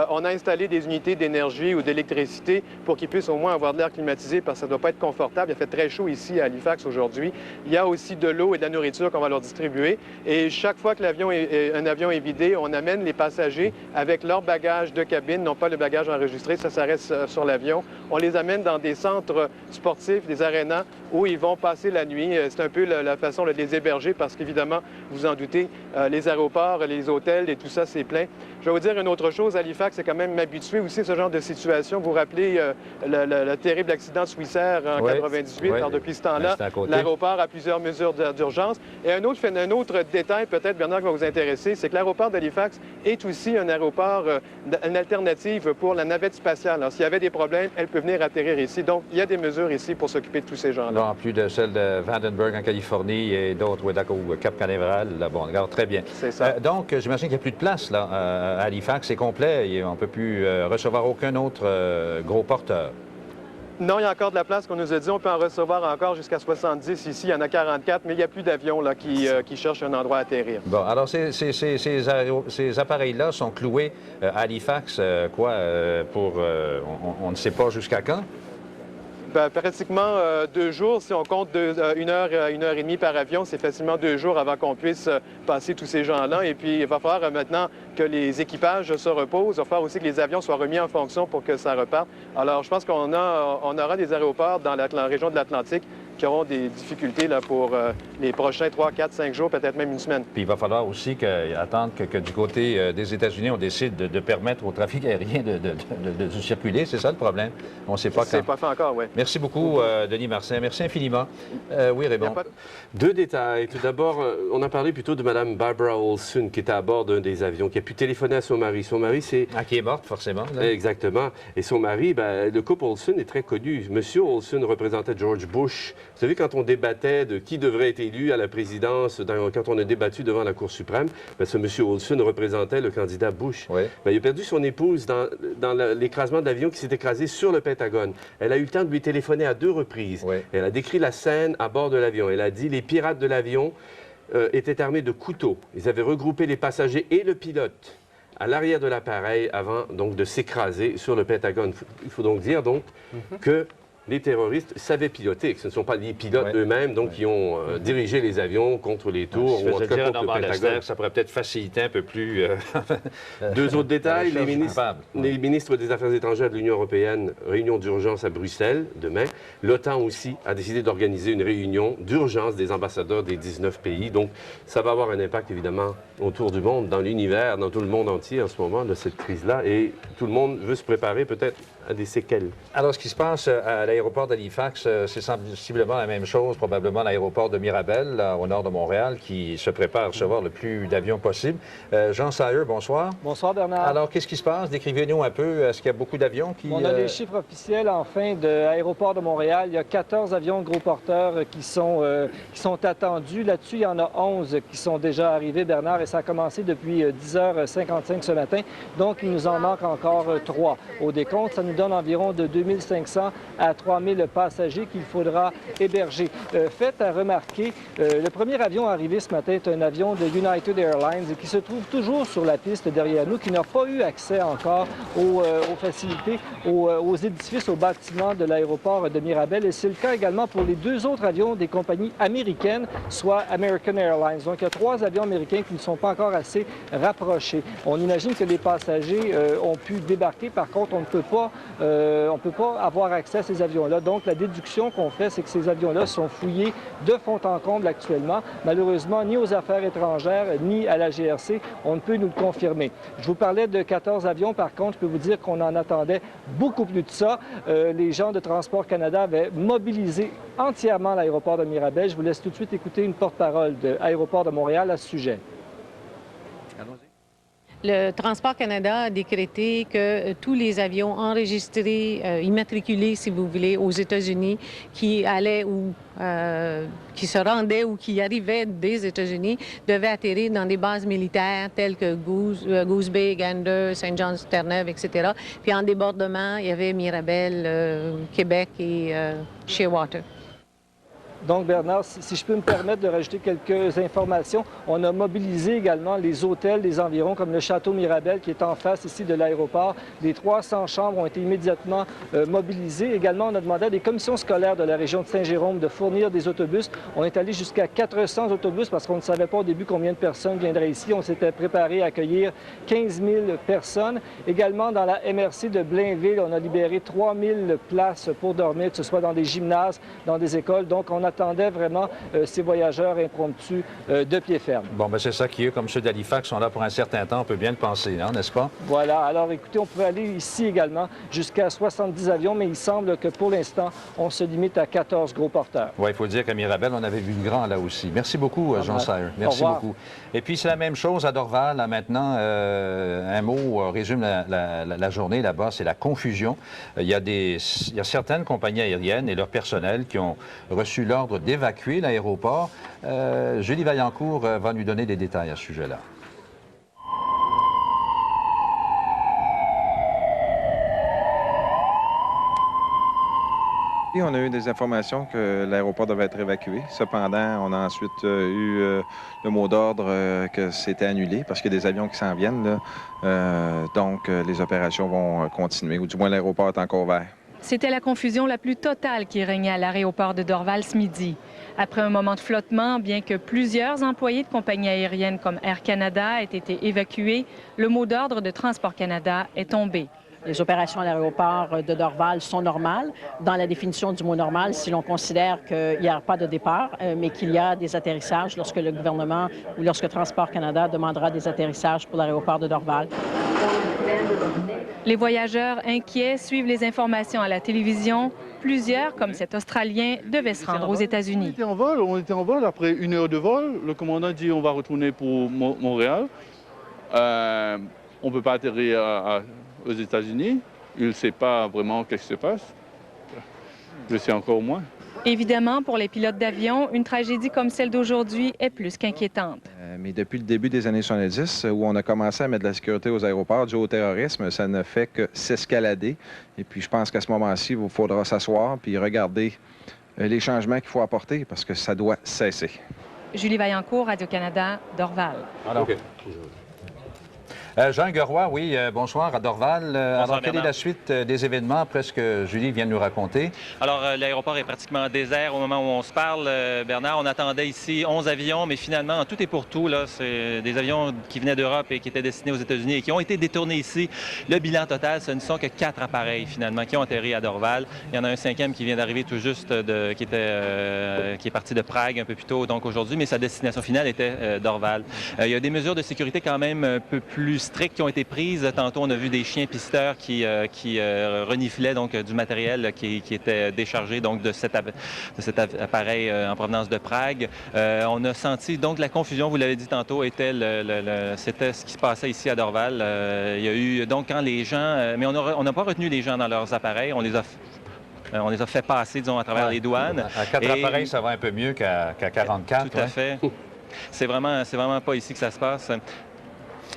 on a installé des unités d'énergie ou d'électricité pour qu'ils puissent au moins avoir de l'air climatisé parce que ça ne doit pas être confortable. Il a fait très chaud ici à Halifax aujourd'hui. Il y a aussi de l'eau et de la nourriture qu'on va leur distribuer. Et chaque fois que un avion est vidé, on amène les passagers avec leur bagage de cabine, non pas le bagage enregistré, ça reste sur l'avion. On les amène dans des centres sportifs, des arénas, où ils vont passer la nuit. C'est un peu la façon de les héberger parce qu'évidemment, vous en doutez, les aéroports, les hôtels et tout ça, c'est plein. Je vais vous dire une autre chose, Halifax, c'est quand même habitué aussi à ce genre de situation. Vous vous rappelez le terrible accident de Swissair en 98, alors depuis ce temps-là, l'aéroport a plusieurs mesures d'urgence. Et un autre détail, peut-être, Bernard, qui va vous intéresser, c'est que l'aéroport d'Halifax est aussi un aéroport, une alternative pour la navette spatiale. Alors, s'il y avait des problèmes, elle peut venir atterrir ici. Donc, il y a des mesures ici pour s'occuper de tous ces gens-là.
En plus de celle de Vandenberg en Californie et d'autres, ou Cap Canaveral. Là, bon, regarde, très bien.
C'est ça.
Donc, j'imagine qu'il n'y a plus de place là, à Halifax. C'est complet. On ne peut plus recevoir aucun autre gros porteur.
Non, il y a encore de la place qu'on nous a dit. On peut en recevoir encore jusqu'à 70 ici. Il y en a 44, mais il n'y a plus d'avions là, qui cherchent un endroit à atterrir.
Bon, alors ces appareils-là sont cloués à Halifax, on ne sait pas jusqu'à quand?
Ben, pratiquement 2 jours. Si on compte 1 heure, 1 heure et demie par avion, c'est facilement 2 jours avant qu'on puisse passer tous ces gens-là. Et puis, il va falloir maintenant que les équipages se reposent. Il va falloir aussi que les avions soient remis en fonction pour que ça reparte. Alors, je pense qu'on aura des aéroports dans la région de l'Atlantique qui auront des difficultés là, pour les prochains 3, 4, 5 jours, peut-être même une semaine.
Puis il va falloir aussi attendre que du côté des États-Unis, on décide de permettre au trafic aérien de circuler. C'est ça le problème. On ne sait pas quand.
C'est pas fait encore, oui.
Merci beaucoup, Denis Marcin. Merci infiniment. Oui, Raymond.
Deux détails. Tout d'abord, on a parlé plutôt de Mme Barbara Olson, qui était à bord d'un des avions, qui a pu téléphoner à son mari. Son mari, c'est...
Ah, qui est morte, forcément. Là.
Exactement. Et son mari, le couple Olson est très connu. Monsieur Olson représentait George Bush. Vous savez, quand on débattait de qui devrait être élu à la présidence, quand on a débattu devant la Cour suprême, ce monsieur Olson représentait le candidat Bush.
Oui.
Il a perdu son épouse dans l'écrasement de l'avion qui s'est écrasé sur le Pentagone. Elle a eu le temps de lui téléphoner à 2 reprises.
Oui.
Elle a décrit la scène à bord de l'avion. Elle a dit les pirates de l'avion étaient armés de couteaux. Ils avaient regroupé les passagers et le pilote à l'arrière de l'appareil avant donc de s'écraser sur le Pentagone. Il faut donc dire que les terroristes savaient piloter, que ce ne sont pas les pilotes eux-mêmes qui ont dirigé les avions contre les tours ou en tout cas contre le Pentagone.
Ça pourrait peut-être faciliter un peu plus...
2 autres détails. Les ministres des Affaires étrangères de l'Union européenne, réunion d'urgence à Bruxelles demain. L'OTAN aussi a décidé d'organiser une réunion d'urgence des ambassadeurs des 19 pays. Donc, ça va avoir un impact évidemment autour du monde, dans l'univers, dans tout le monde entier en ce moment de cette crise-là. Et tout le monde veut se préparer peut-être à des séquelles.
Alors, ce qui se passe à l'aéroport d'Halifax, c'est sensiblement la même chose, probablement l'aéroport de Mirabel, là, au nord de Montréal, qui se prépare à recevoir le plus d'avions possible. Jean Sayer, bonsoir.
Bonsoir, Bernard.
Alors, qu'est-ce qui se passe? Décrivez-nous un peu. Est-ce qu'il y a beaucoup d'avions qui...
On a les chiffres officiels, enfin, de l'aéroport de Montréal. Il y a 14 avions gros porteurs qui sont attendus. Là-dessus, il y en a 11 qui sont déjà arrivés, Bernard, et ça a commencé depuis 10h55 ce matin. Donc, il nous en manque encore 3. Au décompte, ça nous donne environ de 2500 à 3000 passagers qu'il faudra héberger. Fait à remarquer, le premier avion arrivé ce matin est un avion de United Airlines qui se trouve toujours sur la piste derrière nous, qui n'a pas eu accès encore aux facilités, aux édifices, aux bâtiments de l'aéroport de Mirabel. Et c'est le cas également pour les 2 autres avions des compagnies américaines, soit American Airlines. Donc, il y a 3 avions américains qui ne sont pas encore assez rapprochés. On imagine que les passagers ont pu débarquer. Par contre, on ne peut pas avoir accès à ces avions-là. Donc, la déduction qu'on fait, c'est que ces avions-là sont fouillés de fond en comble actuellement. Malheureusement, ni aux affaires étrangères, ni à la GRC, on ne peut nous le confirmer. Je vous parlais de 14 avions. Par contre, je peux vous dire qu'on en attendait beaucoup plus de ça. Les gens de Transport Canada avaient mobilisé entièrement l'aéroport de Mirabel. Je vous laisse tout de suite écouter une porte-parole de l'Aéroport de Montréal à ce sujet.
Le Transport Canada a décrété que tous les avions enregistrés, immatriculés, si vous voulez, aux États-Unis, qui allaient ou qui se rendaient ou qui arrivaient des États-Unis, devaient atterrir dans des bases militaires telles que Goose Bay, Gander, Saint John's, Terre-Neuve, etc. Puis en débordement, il y avait Mirabel, Québec et Shearwater.
Donc, Bernard, si je peux me permettre de rajouter quelques informations, on a mobilisé également les hôtels des environs, comme le Château Mirabel, qui est en face ici de l'aéroport. Les 300 chambres ont été immédiatement mobilisées. Également, on a demandé à des commissions scolaires de la région de Saint-Jérôme de fournir des autobus. On est allé jusqu'à 400 autobus parce qu'on ne savait pas au début combien de personnes viendraient ici. On s'était préparé à accueillir 15 000 personnes. Également, dans la MRC de Blainville, on a libéré 3 000 places pour dormir, que ce soit dans des gymnases, dans des écoles. Donc, on attendait vraiment ces voyageurs impromptus de pied ferme.
Bon, bien, c'est ça qui est, comme ceux d'Halifax sont là pour un certain temps, on peut bien le penser, hein, n'est-ce pas?
Voilà. Alors, écoutez, on peut aller ici également jusqu'à 70 avions, mais il semble que pour l'instant, on se limite à 14 gros porteurs.
Oui, il faut dire qu'à Mirabel, on avait vu le grand là aussi. Merci beaucoup, Jean Sayer. Merci beaucoup. Et puis, c'est la même chose à Dorval, là, maintenant. Un mot résume la journée là-bas, c'est la confusion. Il y a certaines compagnies aériennes et leur personnel qui ont reçu l'ordre d'évacuer l'aéroport. Julie Vaillancourt va nous donner des détails à ce sujet-là.
Et on a eu des informations que l'aéroport devait être évacué. Cependant, on a ensuite eu le mot d'ordre que c'était annulé parce qu'il y a des avions qui s'en viennent, là. Donc, les opérations vont continuer, ou du moins l'aéroport est encore ouvert.
C'était la confusion la plus totale qui régnait à l'aéroport de Dorval ce midi. Après un moment de flottement, bien que plusieurs employés de compagnies aériennes comme Air Canada aient été évacués, le mot d'ordre de Transport Canada est tombé.
Les opérations à l'aéroport de Dorval sont normales. Dans la définition du mot normal, si l'on considère qu'il n'y a pas de départ, mais qu'il y a des atterrissages lorsque le gouvernement ou lorsque Transport Canada demandera des atterrissages pour l'aéroport de Dorval.
Les voyageurs inquiets suivent les informations à la télévision. Plusieurs, comme cet Australien, devaient se rendre aux États-Unis.
On était en vol. Après 1 heure de vol, le commandant dit on va retourner pour Montréal. On ne peut pas atterrir aux États-Unis. Il ne sait pas vraiment qu'est-ce qui se passe. Je sais encore moins.
Évidemment, pour les pilotes d'avion, une tragédie comme celle d'aujourd'hui est plus qu'inquiétante.
Mais depuis le début des années 70, où on a commencé à mettre de la sécurité aux aéroports dû au terrorisme, ça ne fait que s'escalader. Et puis je pense qu'à ce moment-ci, il faudra s'asseoir puis regarder les changements qu'il faut apporter parce que ça doit cesser.
Julie Vaillancourt, Radio-Canada, Dorval.
Alors, okay. Jean Gueroy, oui, bonsoir à Dorval. Alors, quelle est la suite des événements après ce que Julie vient de nous raconter?
Alors, l'aéroport est pratiquement désert au moment où on se parle. Bernard, on attendait ici 11 avions, mais finalement, tout est pour tout. C'est des avions qui venaient d'Europe et qui étaient destinés aux États-Unis et qui ont été détournés ici. Le bilan total, ce ne sont que 4 appareils, finalement, qui ont atterri à Dorval. Il y en a un 5e qui vient d'arriver tout juste, qui est parti de Prague un peu plus tôt, donc aujourd'hui, mais sa destination finale était Dorval. Il y a des mesures de sécurité quand même un peu plus strictes qui ont été prises. Tantôt, on a vu des chiens pisteurs qui reniflaient donc du matériel qui était déchargé donc de cet appareil en provenance de Prague. On a senti donc la confusion, vous l'avez dit tantôt, c'était ce qui se passait ici à Dorval. Il y a eu donc quand les gens, mais on n'a pas retenu les gens dans leurs appareils, on les a fait passer, disons, à travers les douanes.
À 4 appareils, ça va un peu mieux qu'à 44.
Tout à fait. C'est vraiment pas ici que ça se passe.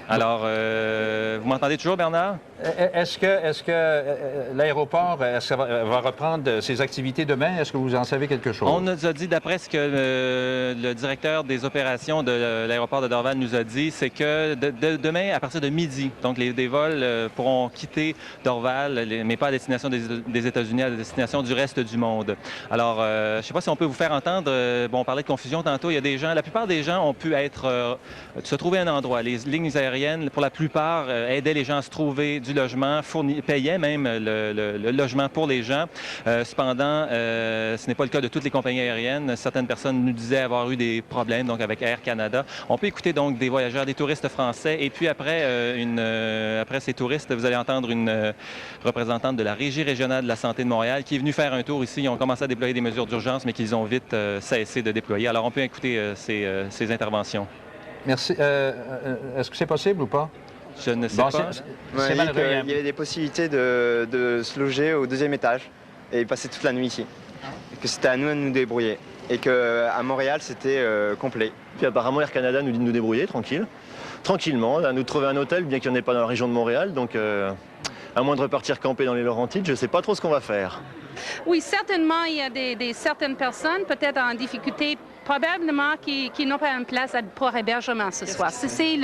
Alors, vous m'entendez toujours, Bernard?
Est-ce que l'aéroport va reprendre ses activités demain? Est-ce que vous en savez quelque chose?
On nous a dit, d'après ce que le directeur des opérations de l'aéroport de Dorval nous a dit, c'est que demain, à partir de midi, donc des vols pourront quitter Dorval, mais pas à destination des États-Unis, à destination du reste du monde. Alors, je ne sais pas si on peut vous faire entendre, bon, on parlait de confusion tantôt, il y a des gens, la plupart des gens ont pu se trouver un endroit. Les lignes aériennes, pour la plupart, aidaient les gens à se trouver du logement, payaient même le logement pour les gens. Cependant, ce n'est pas le cas de toutes les compagnies aériennes. Certaines personnes nous disaient avoir eu des problèmes donc avec Air Canada. On peut écouter donc des voyageurs, des touristes français. Et puis après ces touristes, vous allez entendre une représentante de la Régie régionale de la santé de Montréal qui est venue faire un tour ici. Ils ont commencé à déployer des mesures d'urgence, mais qu'ils ont vite cessé de déployer. Alors on peut écouter ces interventions.
Merci. Est-ce que c'est possible ou pas?
Je ne sais pas.
Il y avait des possibilités de se loger au 2e étage et passer toute la nuit ici. Et que c'était à nous de nous débrouiller. Et qu'à Montréal, c'était complet.
Puis apparemment, Air Canada nous dit de nous débrouiller, tranquillement, à nous trouver un hôtel, bien qu'il n'y en ait pas dans la région de Montréal. Donc, à moins de repartir camper dans les Laurentides, je ne sais pas trop ce qu'on va faire.
Oui, certainement, il y a certaines personnes, peut-être en difficulté, probablement qui n'ont pas une place pour hébergement ce soir. C'est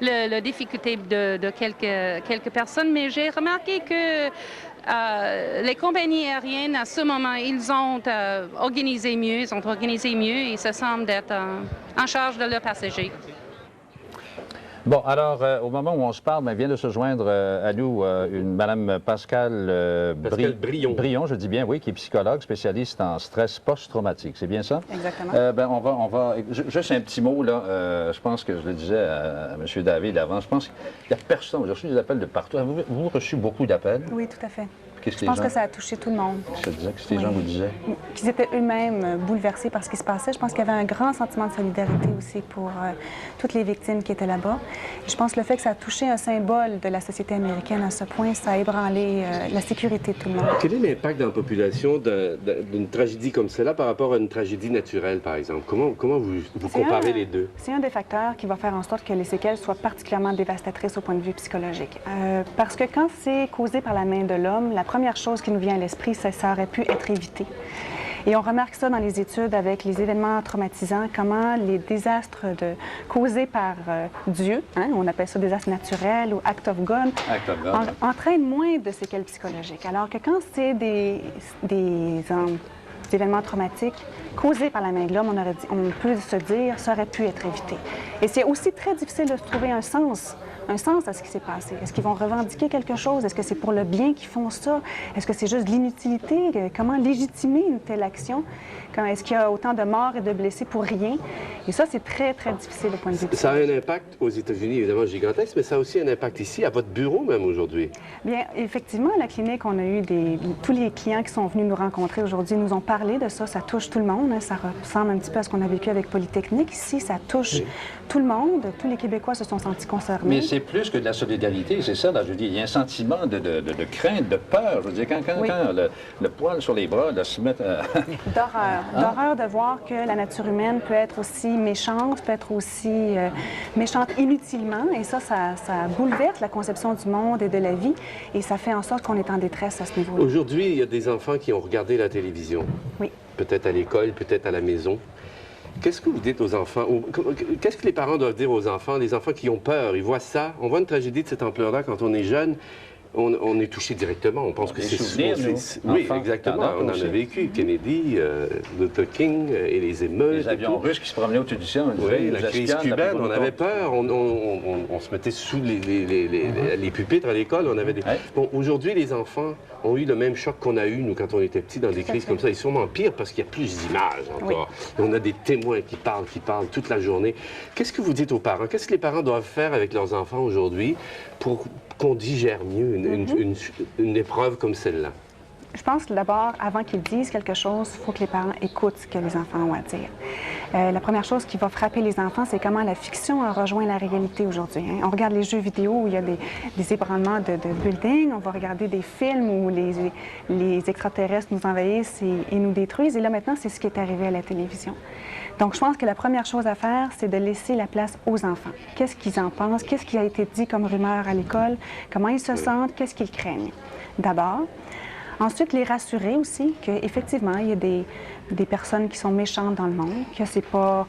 la difficulté de quelques personnes, mais j'ai remarqué que les compagnies aériennes, à ce moment, ils ont organisé mieux et ils se semblent d'être en charge de leurs passagers.
Bon, alors, au moment où on se parle, vient de se joindre à nous une Mme Pascale Brion, je dis bien, oui, qui est psychologue, spécialiste en stress post-traumatique. C'est bien ça?
Exactement.
On va juste un petit mot, là. Je pense que je le disais à M. David avant. Je pense qu'il n'y a personne. J'ai reçu des appels de partout. Avez-vous reçu beaucoup d'appels?
Oui, tout à fait.
Je
pense que ça a touché tout le monde.
Qu'est-ce que les gens vous disaient?
Qu'ils étaient eux-mêmes bouleversés par ce qui se passait. Je pense qu'il y avait un grand sentiment de solidarité aussi pour toutes les victimes qui étaient là-bas. Je pense que le fait que ça a touché un symbole de la société américaine à ce point, ça a ébranlé la sécurité de tout le monde.
Quel est l'impact dans la population d'une tragédie comme celle-là par rapport à une tragédie naturelle, par exemple? Comment vous comparez les deux?
C'est un des facteurs qui va faire en sorte que les séquelles soient particulièrement dévastatrices au point de vue psychologique. Parce que quand c'est causé par la main de l'homme, la première chose qui nous vient à l'esprit, c'est que ça aurait pu être évité. Et on remarque ça dans les études avec les événements traumatisants, comment les désastres causés par Dieu, hein, on appelle ça désastres naturels ou act of God, entraînent moins de séquelles psychologiques. Alors que quand c'est des événements traumatiques causés par la main de l'homme, on peut se dire ça aurait pu être évité. Et c'est aussi très difficile de trouver un sens à ce qui s'est passé. Est-ce qu'ils vont revendiquer quelque chose? Est-ce que c'est pour le bien qu'ils font ça? Est-ce que c'est juste de l'inutilité? Comment légitimer une telle action? Est-ce qu'il y a autant de morts et de blessés pour rien? Et ça, c'est très, très difficile au point de vue.
Ça a un impact aux États-Unis, évidemment, gigantesque, mais ça a aussi un impact ici, à votre bureau même aujourd'hui.
Bien, effectivement, à la clinique, on a eu tous les clients qui sont venus nous rencontrer aujourd'hui nous ont parlé de ça. Ça touche tout le monde. Hein. Ça ressemble un petit peu à ce qu'on a vécu avec Polytechnique. Ici, ça touche tout le monde. Tous les Québécois se sont sentis concernés.
Mais c'est plus que de la solidarité, c'est ça. Là, je veux dire, il y a un sentiment de crainte, de peur. Je veux dire, quand le poil sur les bras, là, se met
d'horreur. D'horreur de voir que la nature humaine peut être aussi méchante, peut être aussi méchante inutilement. Et ça bouleverse la conception du monde et de la vie. Et ça fait en sorte qu'on est en détresse à ce niveau-là.
Aujourd'hui, il y a des enfants qui ont regardé la télévision.
Oui.
Peut-être à l'école, peut-être à la maison. Qu'est-ce que vous dites aux enfants? Qu'est-ce que les parents doivent dire aux enfants? Les enfants qui ont peur, ils voient ça. On voit une tragédie de cette ampleur-là quand on est jeune. On est touché directement. On pense que c'est
souvenirs,
oui, exactement. On en a vécu. Kennedy, Luther King et les émeutes.
Les avions russes qui se promenaient au-dessus du ciel.
Oui, la crise cubaine, on avait peur. On se mettait sous les pupitres à l'école. On avait des... Bon, aujourd'hui, les enfants ont eu le même choc qu'on a eu, nous, quand on était petits, dans des crises comme ça. Et sûrement pire parce qu'il y a plus d'images encore. Oui. On a des témoins qui parlent toute la journée. Qu'est-ce que vous dites aux parents? Qu'est-ce que les parents doivent faire avec leurs enfants aujourd'hui pour qu'on digère mieux une épreuve comme celle-là?
Je pense que d'abord, avant qu'ils disent quelque chose, il faut que les parents écoutent ce que les enfants ont à dire. La première chose qui va frapper les enfants, c'est comment la fiction a rejoint la réalité aujourd'hui. Hein. On regarde les jeux vidéo où il y a des ébranlements de buildings, on va regarder des films où les extraterrestres nous envahissent et nous détruisent. Et là, maintenant, c'est ce qui est arrivé à la télévision. Donc, je pense que la première chose à faire, c'est de laisser la place aux enfants. Qu'est-ce qu'ils en pensent? Qu'est-ce qui a été dit comme rumeur à l'école? Comment ils se sentent? Qu'est-ce qu'ils craignent? D'abord. Ensuite, les rassurer aussi qu'effectivement, il y a des personnes qui sont méchantes dans le monde, que c'est pas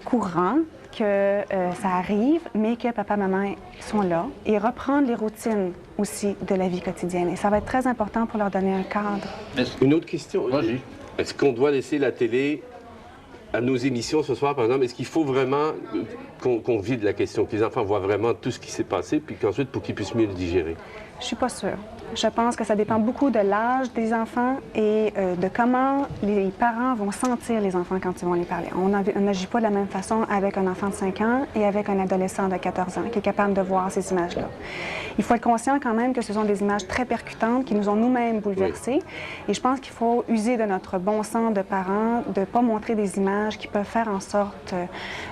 courant, que ça arrive, mais que papa, maman sont là. Et reprendre les routines aussi de la vie quotidienne. Et ça va être très important pour leur donner un cadre.
Une autre question. Est-ce qu'on doit laisser la télé à nos émissions ce soir, par exemple? Est-ce qu'il faut vraiment qu'on vide la question, que les enfants voient vraiment tout ce qui s'est passé, puis qu'ensuite, pour qu'ils puissent mieux le digérer?
Je suis pas sûre. Je pense que ça dépend beaucoup de l'âge des enfants et de comment les parents vont sentir les enfants quand ils vont les parler. On n'agit pas de la même façon avec un enfant de 5 ans et avec un adolescent de 14 ans qui est capable de voir ces images-là. Il faut être conscient quand même que ce sont des images très percutantes qui nous ont nous-mêmes bouleversés. Oui. Et je pense qu'il faut user de notre bon sens de parents, de ne pas montrer des images qui peuvent faire en sorte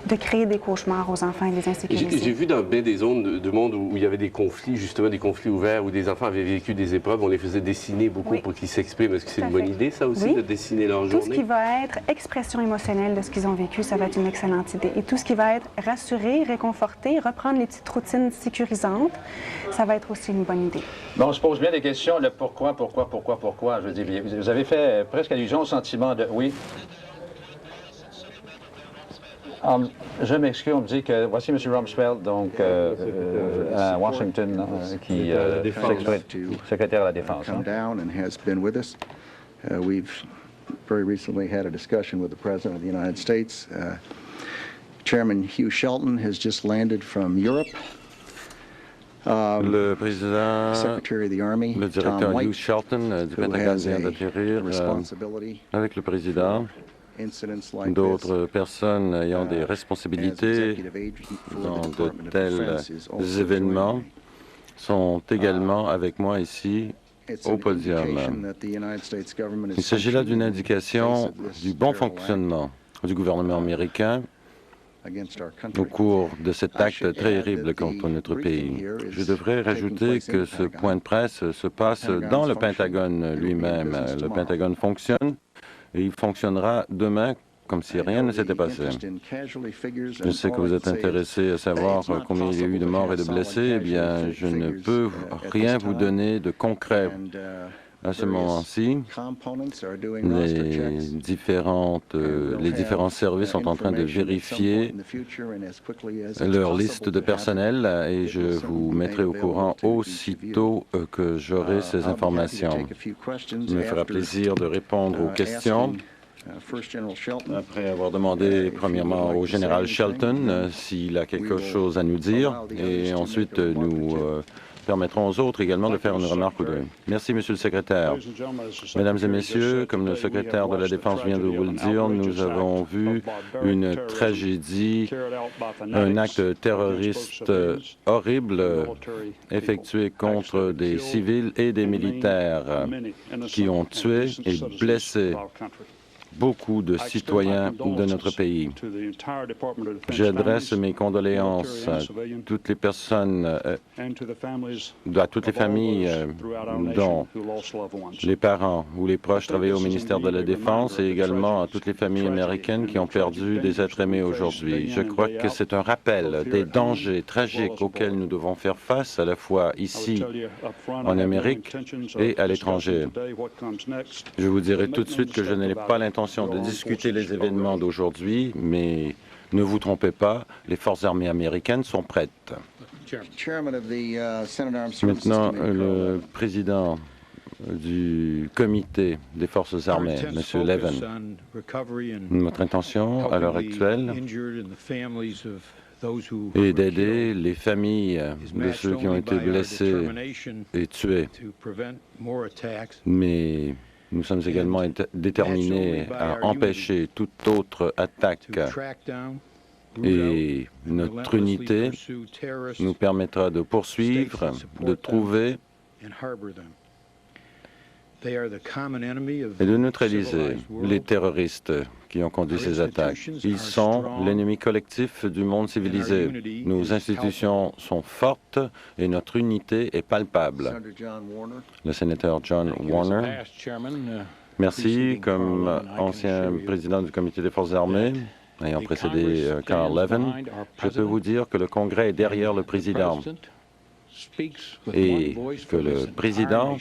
de créer des cauchemars aux enfants et les insécuriser.
J'ai vu dans bien des zones de monde où il y avait des conflits, justement des conflits ouverts, où des enfants avaient vécu des épreuves, on les faisait dessiner beaucoup pour qu'ils s'expriment. Est-ce que c'est une bonne idée, ça aussi, de dessiner leur journée?
Tout ce qui va être expression émotionnelle de ce qu'ils ont vécu, ça va être une excellente idée. Et tout ce qui va être rassurer, réconforter, reprendre les petites routines sécurisantes, ça va être aussi une bonne idée.
Bon, on se pose bien des questions, le pourquoi. Je veux dire, vous avez fait presque allusion au sentiment de... Oui. Je m'excuse, on me dit que voici M. Rumsfeld, donc à Washington, qui secrétaire à la Défense.
Come down and has been with us. We've very recently had a discussion with the President of the United States. Chairman Hugh Shelton has just landed from Europe.
Le président,
Secretary of the Army,
le directeur
Tom White,
Hugh Shelton du Pentagone vient d'atterrir avec le président. D'autres personnes ayant des responsabilités dans de tels événements sont également avec moi ici au podium. Il s'agit là d'une indication du bon fonctionnement du gouvernement américain au cours de cet acte terrible contre notre pays. Je devrais rajouter que ce point de presse se passe dans le Pentagone lui-même. Le Pentagone fonctionne et il fonctionnera demain comme si rien ne s'était passé. Je sais que vous êtes intéressé à savoir combien il y a eu de morts et de blessés. Eh bien, je ne peux rien vous donner de concret À ce moment-ci, les différents services sont en train de vérifier leur liste de personnel et je vous mettrai au courant aussitôt que j'aurai ces informations. Il me fera plaisir de répondre aux questions. Après avoir demandé premièrement au général Shelton s'il a quelque chose à nous dire, et ensuite nous permettrons aux autres également de faire une remarque ou deux. Merci, Monsieur le secrétaire. Mesdames et Messieurs, comme le secrétaire de la Défense vient de vous le dire, nous avons vu une tragédie, un acte terroriste horrible effectué contre des civils et des militaires qui ont tué et blessé beaucoup de citoyens de notre pays. J'adresse mes condoléances à toutes les personnes, à toutes les familles dont les parents ou les proches travaillent au ministère de la Défense et également à toutes les familles américaines qui ont perdu des êtres aimés aujourd'hui. Je crois que c'est un rappel des dangers tragiques auxquels nous devons faire face à la fois ici en Amérique et à l'étranger. Je vous dirai tout de suite que je n'ai pas l'intention de discuter les événements d'aujourd'hui, mais ne vous trompez pas, les forces armées américaines sont prêtes. Maintenant, le président du comité des forces armées, M. Levin. Notre intention, à l'heure actuelle, est d'aider les familles de ceux qui ont été blessés et tués. Mais nous sommes également déterminés à empêcher toute autre attaque et notre unité nous permettra de poursuivre, de trouver et de neutraliser les terroristes qui ont conduit ces attaques. Ils sont l'ennemi collectif du monde civilisé. Nos institutions sont fortes et notre unité est palpable. Le sénateur John Warner. Merci. Comme ancien président du comité des forces armées, ayant précédé Carl Levin, je peux vous dire que le Congrès est derrière le président et que le président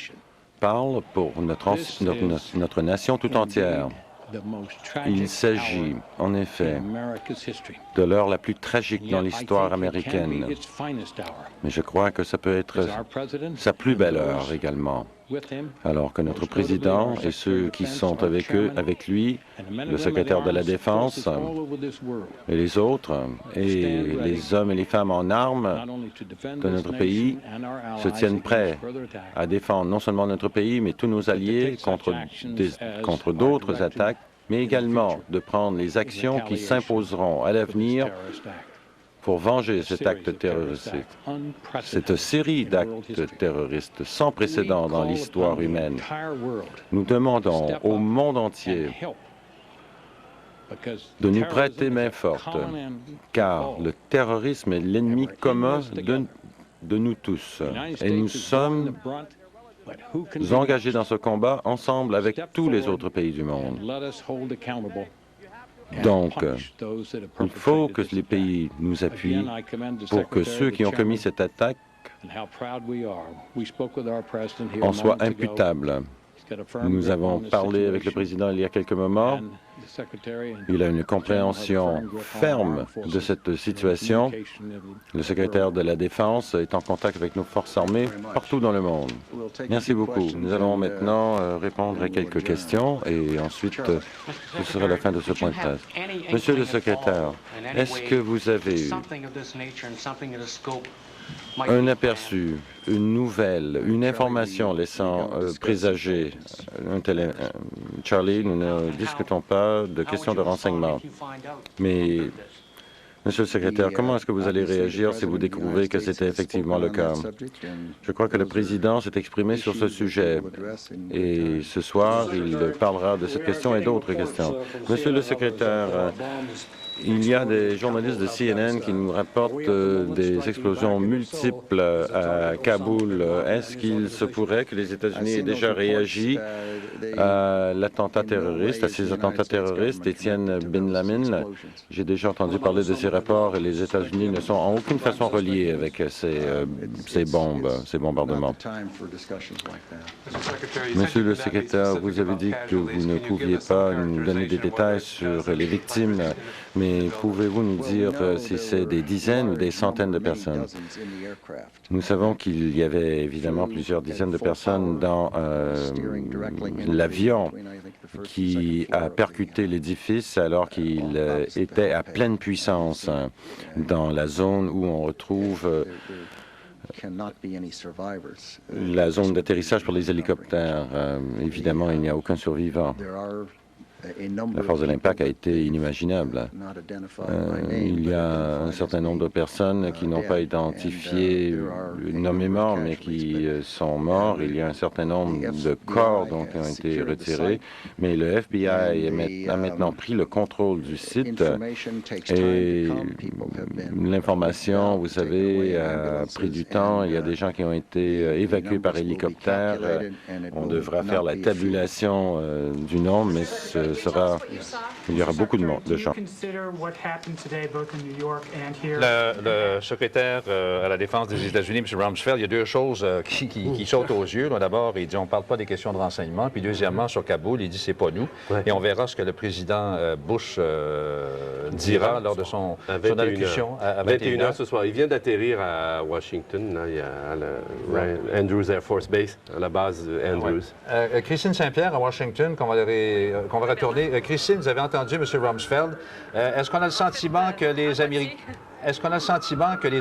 parle pour notre nation tout entière. Il s'agit, en effet, de l'heure la plus tragique dans l'histoire américaine. Mais je crois que ça peut être sa plus belle heure également. Alors que notre président et ceux qui sont avec lui, le secrétaire de la Défense et les autres, et les hommes et les femmes en armes de notre pays se tiennent prêts à défendre non seulement notre pays, mais tous nos alliés contre d'autres attaques, mais également de prendre les actions qui s'imposeront à l'avenir pour venger cet acte terroriste. Cette série d'actes terroristes sans précédent dans l'histoire humaine. Nous demandons au monde entier de nous prêter main forte, car le terrorisme est l'ennemi commun de nous tous. Et nous sommes engagés dans ce combat ensemble avec tous les autres pays du monde. Donc, il faut que les pays nous appuient pour que ceux qui ont commis cette attaque en soient imputables. Nous avons parlé avec le président il y a quelques moments. Il a une compréhension ferme de cette situation. Le secrétaire de la Défense est en contact avec nos forces armées partout dans le monde. Merci beaucoup. Nous allons maintenant répondre à quelques questions et ensuite ce sera la fin de ce point de presse. Monsieur le secrétaire, est-ce que vous avez eu un aperçu, une nouvelle, une information laissant présager un tel... Charlie, nous ne discutons pas de questions de renseignement. Mais, Monsieur le secrétaire, comment est-ce que vous allez réagir si vous découvrez que c'était effectivement le cas? Je crois que le président s'est exprimé sur ce sujet et ce soir, il parlera de cette question et d'autres questions. Monsieur le secrétaire, Il y a des journalistes de CNN qui nous rapportent des explosions multiples à Kaboul. Est-ce qu'il se pourrait que les États-Unis aient déjà réagi à l'attentat terroriste, à ces attentats terroristes, Étienne Bin Laden? J'ai déjà entendu parler de ces rapports et les États-Unis ne sont en aucune façon reliés avec ces bombes, ces bombardements. Monsieur le secrétaire, vous avez dit que vous ne pouviez pas nous donner des détails sur les victimes, mais pouvez-vous nous dire si c'est des dizaines ou des centaines de personnes? Nous savons qu'il y avait évidemment plusieurs dizaines de personnes dans l'avion qui a percuté l'édifice alors qu'il était à pleine puissance dans la zone où on retrouve la zone d'atterrissage pour les hélicoptères. Évidemment, il n'y a aucun survivant. La force de l'impact a été inimaginable. Il y a un certain nombre de personnes qui n'ont pas identifié nommément, mais qui sont morts. Il y a un certain nombre de corps donc, qui ont été retirés. Mais le FBI a maintenant pris le contrôle du site et l'information, vous savez, a pris du temps. Il y a des gens qui ont été évacués par hélicoptère. On devra faire la tabulation du nombre, mais il y aura beaucoup de gens.
Le secrétaire à la Défense des États-Unis, M. Rumsfeld, il y a deux choses qui sautent aux yeux. D'abord, il dit on ne parle pas des questions de renseignement. Puis deuxièmement, sur Kaboul, il dit c'est pas nous. Ouais. Et on verra ce que le président Bush dira lors de son allocution à
21h ce soir. Il vient d'atterrir à Washington. Là, il y a Andrews Air Force Base, à la base Andrews.
Ouais. Christine Saint-Pierre à Washington, qu'on va retourner. Christine, vous avez entendu M. Rumsfeld. Est-ce qu'on a le sentiment que les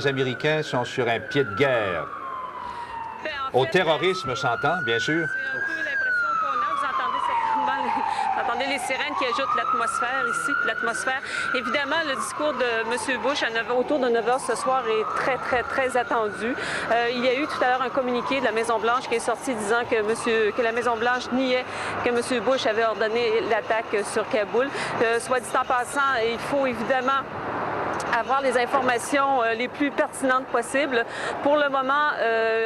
Américains sont sur un pied de guerre? Au terrorisme, s'entend, bien sûr.
C'est un peu l'impression qu'on a. Vous entendez certainement entendez les sirènes qui ajoutent l'atmosphère ici, l'atmosphère. Évidemment, le discours de M. Bush autour de 9 h ce soir est très, très, très attendu. Il y a eu tout à l'heure un communiqué de la Maison-Blanche qui est sorti disant que la Maison-Blanche niait que M. Bush avait ordonné l'attaque sur Kaboul. Soit dit en passant, il faut évidemment avoir les informations les plus pertinentes possibles. Pour le moment,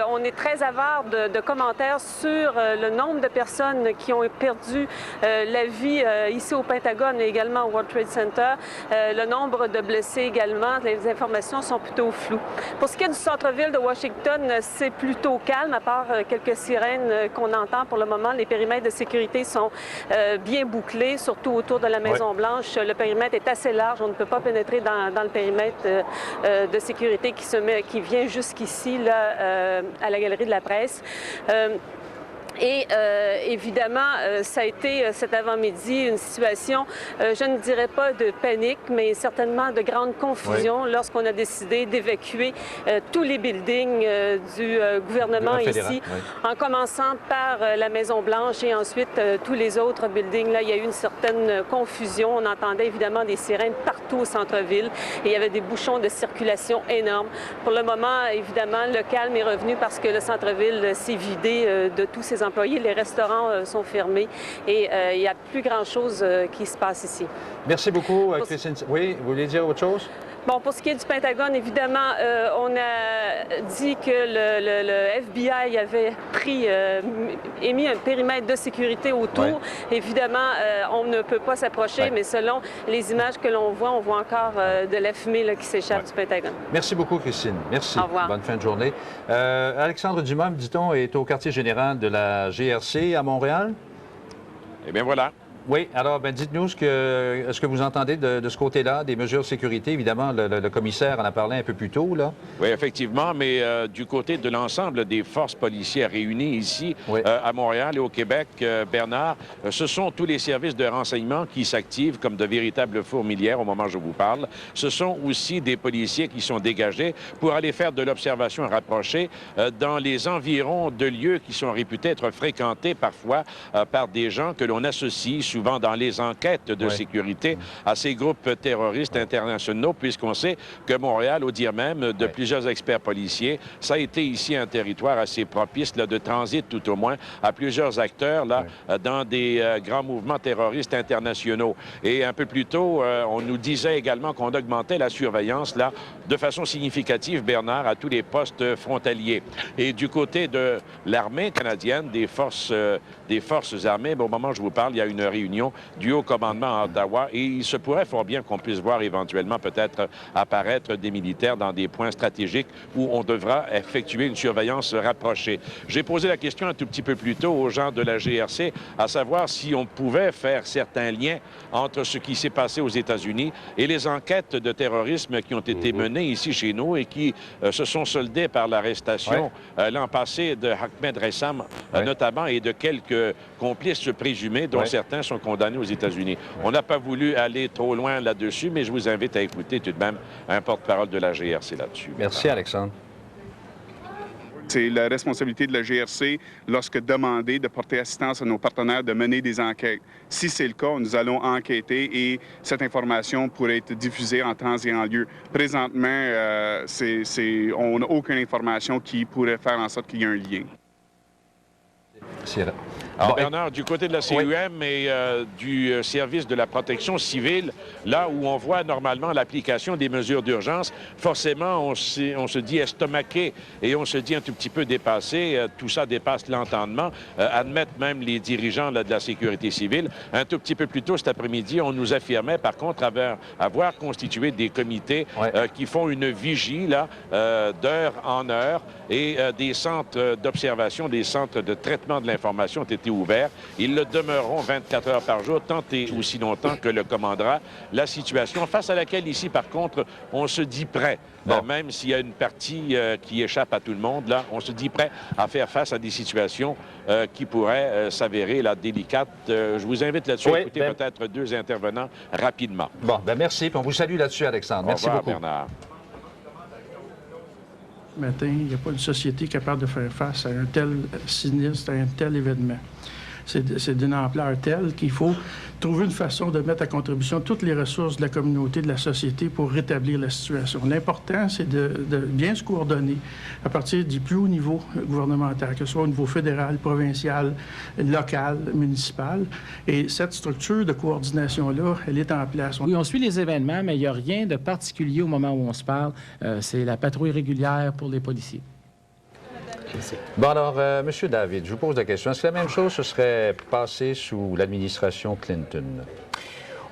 on est très avare de commentaires sur le nombre de personnes qui ont perdu la vie ici au Pentagone et également au World Trade Center. Le nombre de blessés également, les informations sont plutôt floues. Pour ce qui est du centre-ville de Washington, c'est plutôt calme, à part quelques sirènes qu'on entend pour le moment. Les périmètres de sécurité sont bien bouclés, surtout autour de la Maison-Blanche. Le périmètre est assez large, on ne peut pas pénétrer dans le périmètre de sécurité qui vient jusqu'ici, là, à la Galerie de la Presse. Et évidemment, ça a été cet avant-midi une situation, je ne dirais pas de panique, mais certainement de grande confusion lorsqu'on a décidé d'évacuer tous les buildings du gouvernement ici, en commençant par la Maison-Blanche et ensuite tous les autres buildings. Là, il y a eu une certaine confusion. On entendait évidemment des sirènes partout au centre-ville et il y avait des bouchons de circulation énormes. Pour le moment, évidemment, le calme est revenu parce que le centre-ville s'est vidé de tous ses employés. Les restaurants sont fermés et il n'y a plus grand-chose qui se passe ici.
Merci beaucoup, Christine. Oui, vous voulez dire autre chose?
Bon, pour ce qui est du Pentagone, évidemment, on a dit que le FBI avait émis un périmètre de sécurité autour. Évidemment, on ne peut pas s'approcher, mais selon les images que l'on voit, on voit encore de la fumée là, qui s'échappe du Pentagone.
Merci beaucoup, Christine. Merci.
Au revoir.
Bonne fin de journée. Alexandre Dumas, dit-on, est au quartier général de la GRC à Montréal.
Eh bien, voilà.
Oui, alors, dites-nous ce que vous entendez de ce côté-là, des mesures de sécurité. Évidemment, le commissaire en a parlé un peu plus tôt, là.
Oui, effectivement, mais du côté de l'ensemble des forces policières réunies ici à Montréal et au Québec, Bernard, ce sont tous les services de renseignement qui s'activent comme de véritables fourmilières au moment où je vous parle. Ce sont aussi des policiers qui sont dégagés pour aller faire de l'observation rapprochée dans les environs de lieux qui sont réputés être fréquentés parfois par des gens que l'on associe souvent dans les enquêtes de sécurité à ces groupes terroristes internationaux, puisqu'on sait que Montréal, au dire même de plusieurs experts policiers, ça a été ici un territoire assez propice là, de transit, tout au moins, à plusieurs acteurs là, dans des grands mouvements terroristes internationaux. Et un peu plus tôt, on nous disait également qu'on augmentait la surveillance là, de façon significative, Bernard, à tous les postes frontaliers. Et du côté de l'armée canadienne, des forces armées, au moment où je vous parle, il y a une réunion du haut commandement à Ottawa et il se pourrait fort bien qu'on puisse voir éventuellement peut-être apparaître des militaires dans des points stratégiques où on devra effectuer une surveillance rapprochée. J'ai posé la question un tout petit peu plus tôt aux gens de la GRC, à savoir si on pouvait faire certains liens entre ce qui s'est passé aux États-Unis et les enquêtes de terrorisme qui ont été menées ici chez nous et qui se sont soldées par l'arrestation l'an passé de Ahmed Ressam notamment et de quelques complices présumés dont certains sont condamnés aux États-Unis. On n'a pas voulu aller trop loin là-dessus, mais je vous invite à écouter tout de même un porte-parole de la GRC là-dessus.
Merci, Alexandre.
C'est la responsabilité de la GRC, lorsque demandé, de porter assistance à nos partenaires, de mener des enquêtes. Si c'est le cas, nous allons enquêter et cette information pourrait être diffusée en temps et en lieu. Présentement, on n'a aucune information qui pourrait faire en sorte qu'il y ait un lien.
Alors, Bernard, du côté de la CUM et du service de la protection civile, là où on voit normalement l'application des mesures d'urgence, forcément, on se dit estomaqué et on se dit un tout petit peu dépassé. Tout ça dépasse l'entendement. Admettent même les dirigeants là, de la sécurité civile. Un tout petit peu plus tôt cet après-midi, on nous affirmait, par contre, avoir constitué des comités qui font une vigie là, d'heure en heure et des centres d'observation, des centres de traitement de l'information ont été ouverts. Ils le demeureront 24 heures par jour, tant et aussi longtemps que le commandera la situation, face à laquelle ici, par contre, on se dit prêt. Même s'il y a une partie qui échappe à tout le monde, là, on se dit prêt à faire face à des situations qui pourraient s'avérer là, délicates. Je vous invite là-dessus à écouter peut-être deux intervenants rapidement.
Bon, merci. Puis on vous salue là-dessus, Alexandre. Merci beaucoup.
Bernard.
Matin, il n'y a pas une société capable de faire face à un tel sinistre, à un tel événement. C'est d'une ampleur telle qu'il faut trouver une façon de mettre à contribution toutes les ressources de la communauté, de la société pour rétablir la situation. L'important, c'est de bien se coordonner à partir du plus haut niveau gouvernemental, que ce soit au niveau fédéral, provincial, local, municipal. Et cette structure de coordination-là, elle est en place.
Oui, on suit les événements, mais il n'y a rien de particulier au moment où on se parle. C'est la patrouille régulière pour les policiers.
Bon, alors, M. David, je vous pose la question. Est-ce que la même chose se serait passée sous l'administration Clinton?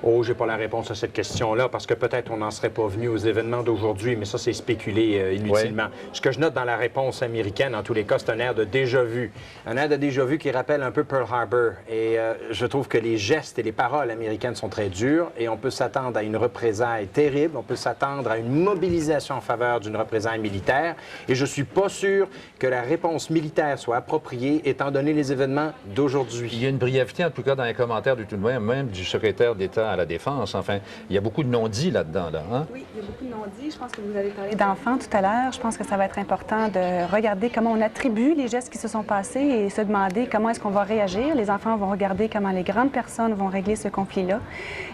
Oh, j'ai pas la réponse à cette question-là, parce que peut-être on n'en serait pas venu aux événements d'aujourd'hui, mais ça, c'est spéculé inutilement. Ce que je note dans la réponse américaine, en tous les cas, c'est un air de déjà-vu. Un air de déjà-vu qui rappelle un peu Pearl Harbor. Et je trouve que les gestes et les paroles américaines sont très durs, et on peut s'attendre à une représaille terrible, on peut s'attendre à une mobilisation en faveur d'une représaille militaire, et je suis pas sûr que la réponse militaire soit appropriée, étant donné les événements d'aujourd'hui.
Il y a une brièveté, en tout cas, dans les commentaires du tout de même du secrétaire d'État à la Défense. Enfin, il y a beaucoup de non-dits là-dedans, là. Hein?
Oui, il y a beaucoup de non-dits. Je pense que vous avez parlé d'enfants tout à l'heure. Je pense que ça va être important de regarder comment on attribue les gestes qui se sont passés et se demander comment est-ce qu'on va réagir. Les enfants vont regarder comment les grandes personnes vont régler ce conflit-là.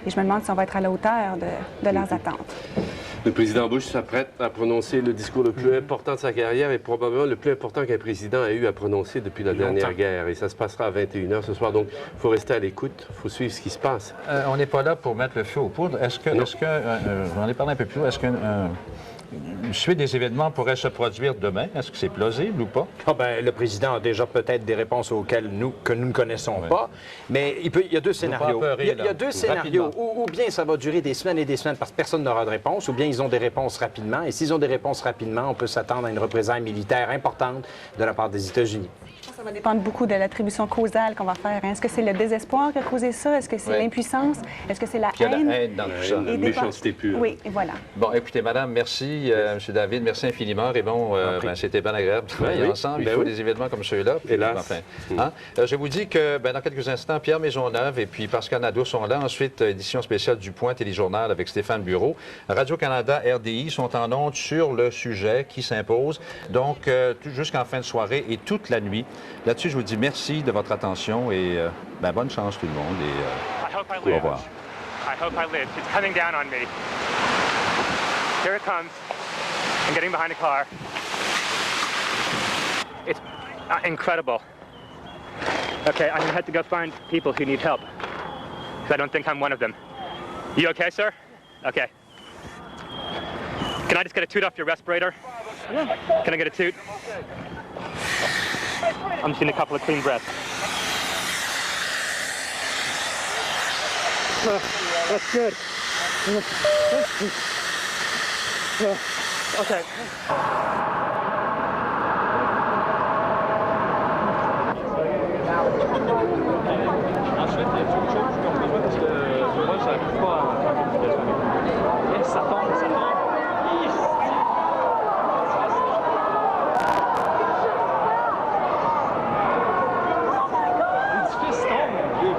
Et je me demande si on va être à la hauteur de leurs attentes.
Le président Bush s'apprête à prononcer le discours le plus important de sa carrière et probablement le plus important qu'un président a eu à prononcer depuis la dernière guerre. Et ça se passera à 21h ce soir. Donc, il faut rester à l'écoute. Il faut suivre ce qui se passe.
On n'est pas là pour mettre le feu aux poudres. Est-ce que j'en ai parlé un peu plus tôt, est-ce qu'une suite des événements pourrait se produire demain? Est-ce que c'est plausible ou pas?
Le président a déjà peut-être des réponses auxquelles nous ne connaissons pas, mais il y a deux scénarios. Il y a deux scénarios. Ou bien ça va durer des semaines et des semaines parce que personne n'aura de réponse, ou bien ils ont des réponses rapidement. Et s'ils ont des réponses rapidement, on peut s'attendre à une représaille militaire importante de la part des États-Unis.
Ça va dépendre beaucoup de l'attribution causale qu'on va faire. Est-ce que c'est le désespoir qui a causé ça? Est-ce que c'est l'impuissance? Est-ce que c'est la haine?
Il y a la haine dans tout ça.
La méchanceté pure.
Oui, et voilà.
Bon, écoutez, madame, merci, M. David, merci infiniment. Et bon, c'était bien agréable de travailler ensemble. Il faut des événements comme ceux-là.
Hélas.
Enfin, je vous dis que dans quelques instants, Pierre Maisonneuve et puis Pascal Nadeau sont là. Ensuite, édition spéciale du Point Téléjournal avec Stéphane Bureau. Radio-Canada, RDI sont en ondes sur le sujet qui s'impose. Donc, jusqu'en fin de soirée et toute la nuit. Là-dessus, je vous dis merci de votre attention et bonne chance tout le monde. Et, Au revoir.
I hope I live. It's coming down on me. Here it comes. I'm getting behind a car. It's incredible. Okay, I'm gonna have to go find people who need help. Because I don't think I'm one of them. You okay, sir? Okay. Can I just get a toot off your respirator? Can I get a toot? I'm just getting a couple of clean breaths. That's good. Okay.
Ensuite, il y a une chose qu'on peut voir parce que moi, ça n'arrive pas à faire communication avec lui. Ça tombe, ça tombe. L'édifice tombe, mon Dieu.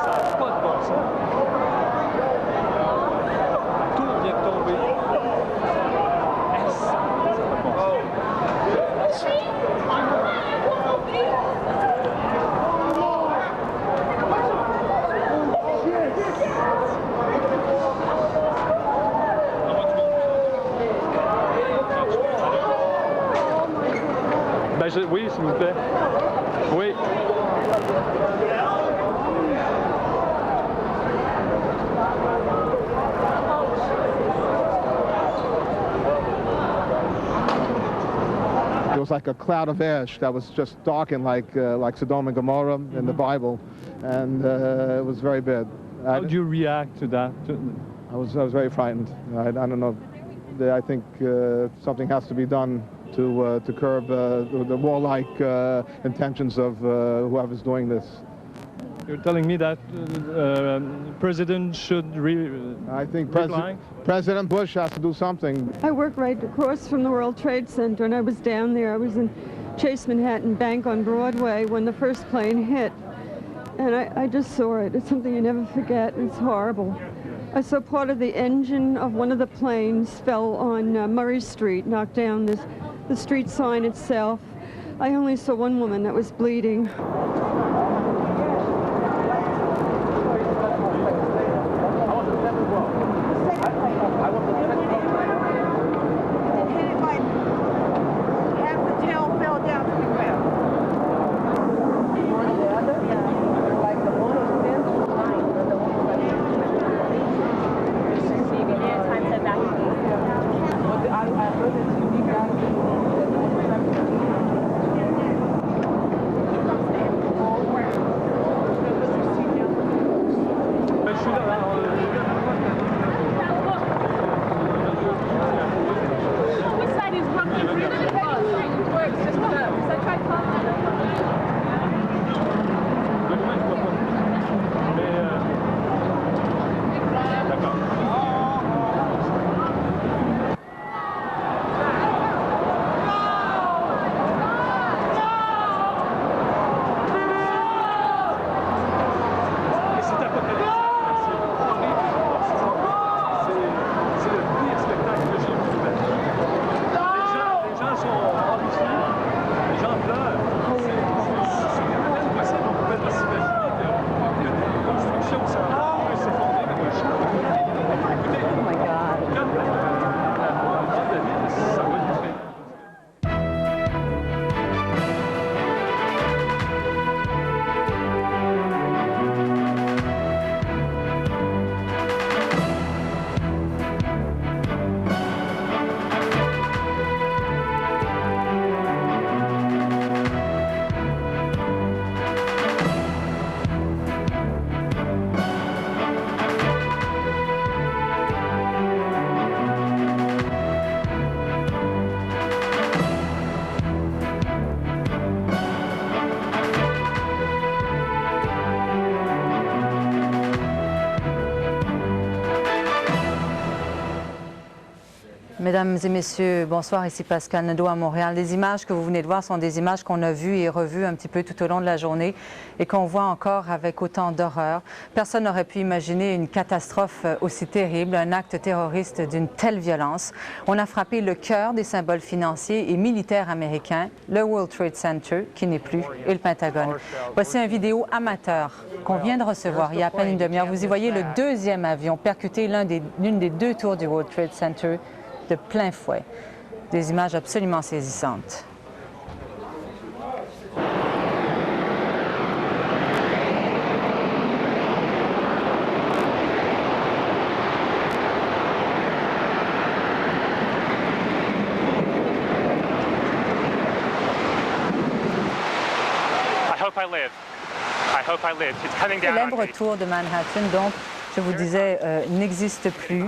Ça n'a pas de bon sens. Tout vient de tomber. Ça n'a pas de bon sens. Oui, s'il vous plaît. Oui.
It was like a cloud of ash that was just darkened like Sodom and Gomorrah in the Bible, and it was very bad.
How do you react to that?
I was very frightened. I don't know. I think something has to be done to curb the warlike intentions of whoever's doing this.
You're telling me that President should
I think President Bush has to do something.
I work right across from the World Trade Center, and I was down there. I was in Chase Manhattan Bank on Broadway when the first plane hit. And I just saw it. It's something you never forget. It's horrible. I saw part of the engine of one of the planes fell on Murray Street, knocked down the street sign itself. I only saw one woman that was bleeding.
Mesdames et messieurs, bonsoir, ici Pascal Nadeau à Montréal. Les images que vous venez de voir sont des images qu'on a vues et revues un petit peu tout au long de la journée et qu'on voit encore avec autant d'horreur. Personne n'aurait pu imaginer une catastrophe aussi terrible, un acte terroriste d'une telle violence. On a frappé le cœur des symboles financiers et militaires américains, le World Trade Center, qui n'est plus, et le Pentagone. Voici une vidéo amateur qu'on vient de recevoir il y a à peine une demi-heure. Vous y voyez le deuxième avion percuter l'une des deux tours du World Trade Center de plein fouet. Des images absolument saisissantes. Le célèbre tour de Manhattan, donc, je vous disais, n'existe plus.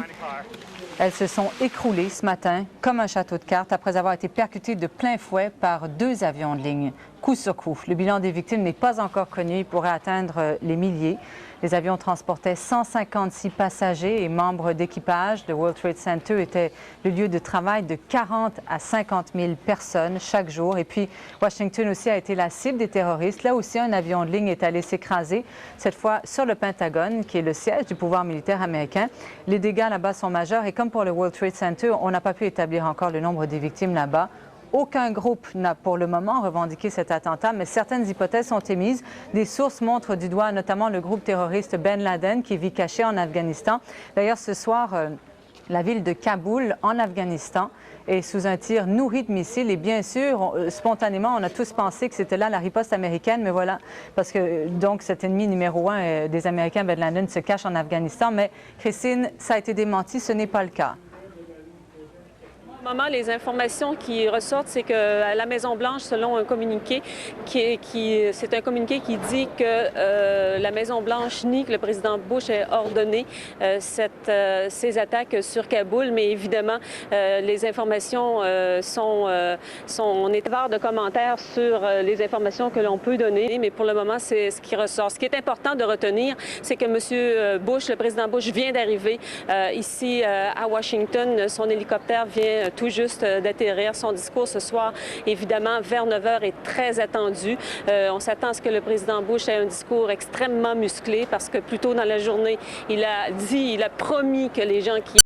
Elles se sont écroulées ce matin comme un château de cartes après avoir été percutées de plein fouet par deux avions de ligne, coup sur coup. Le bilan des victimes n'est pas encore connu, il pourrait atteindre les milliers. Les avions transportaient 156 passagers et membres d'équipage. Le World Trade Center était le lieu de travail de 40 à 50 000 personnes chaque jour. Et puis, Washington aussi a été la cible des terroristes. Là aussi, un avion de ligne est allé s'écraser, cette fois sur le Pentagone, qui est le siège du pouvoir militaire américain. Les dégâts là-bas sont majeurs et comme pour le World Trade Center, on n'a pas pu établir encore le nombre des victimes là-bas. Aucun groupe n'a pour le moment revendiqué cet attentat, mais certaines hypothèses sont émises. Des sources montrent du doigt notamment le groupe terroriste Ben Laden qui vit caché en Afghanistan. D'ailleurs, ce soir, la ville de Kaboul, en Afghanistan, est sous un tir nourri de missiles. Et bien sûr, spontanément, on a tous pensé que c'était là la riposte américaine, mais voilà, parce que donc cet ennemi numéro un des Américains, Ben Laden, se cache en Afghanistan. Mais Christine, ça a été démenti, ce n'est pas le cas.
Pour le moment, les informations qui ressortent, c'est qu'à la Maison-Blanche, selon un communiqué, c'est un communiqué qui dit que la Maison-Blanche nie que le président Bush ait ordonné ces attaques sur Kaboul, mais évidemment, les informations on est avare de commentaires sur les informations que l'on peut donner, mais pour le moment, c'est ce qui ressort. Ce qui est important de retenir, c'est que M. Bush, le président Bush, vient d'arriver ici à Washington. Son hélicoptère vient tout juste d'atterrir. Son discours ce soir, évidemment, vers 9 h est très attendu. On s'attend à ce que le président Bush ait un discours extrêmement musclé parce que plus tôt dans la journée, il a promis que les gens qui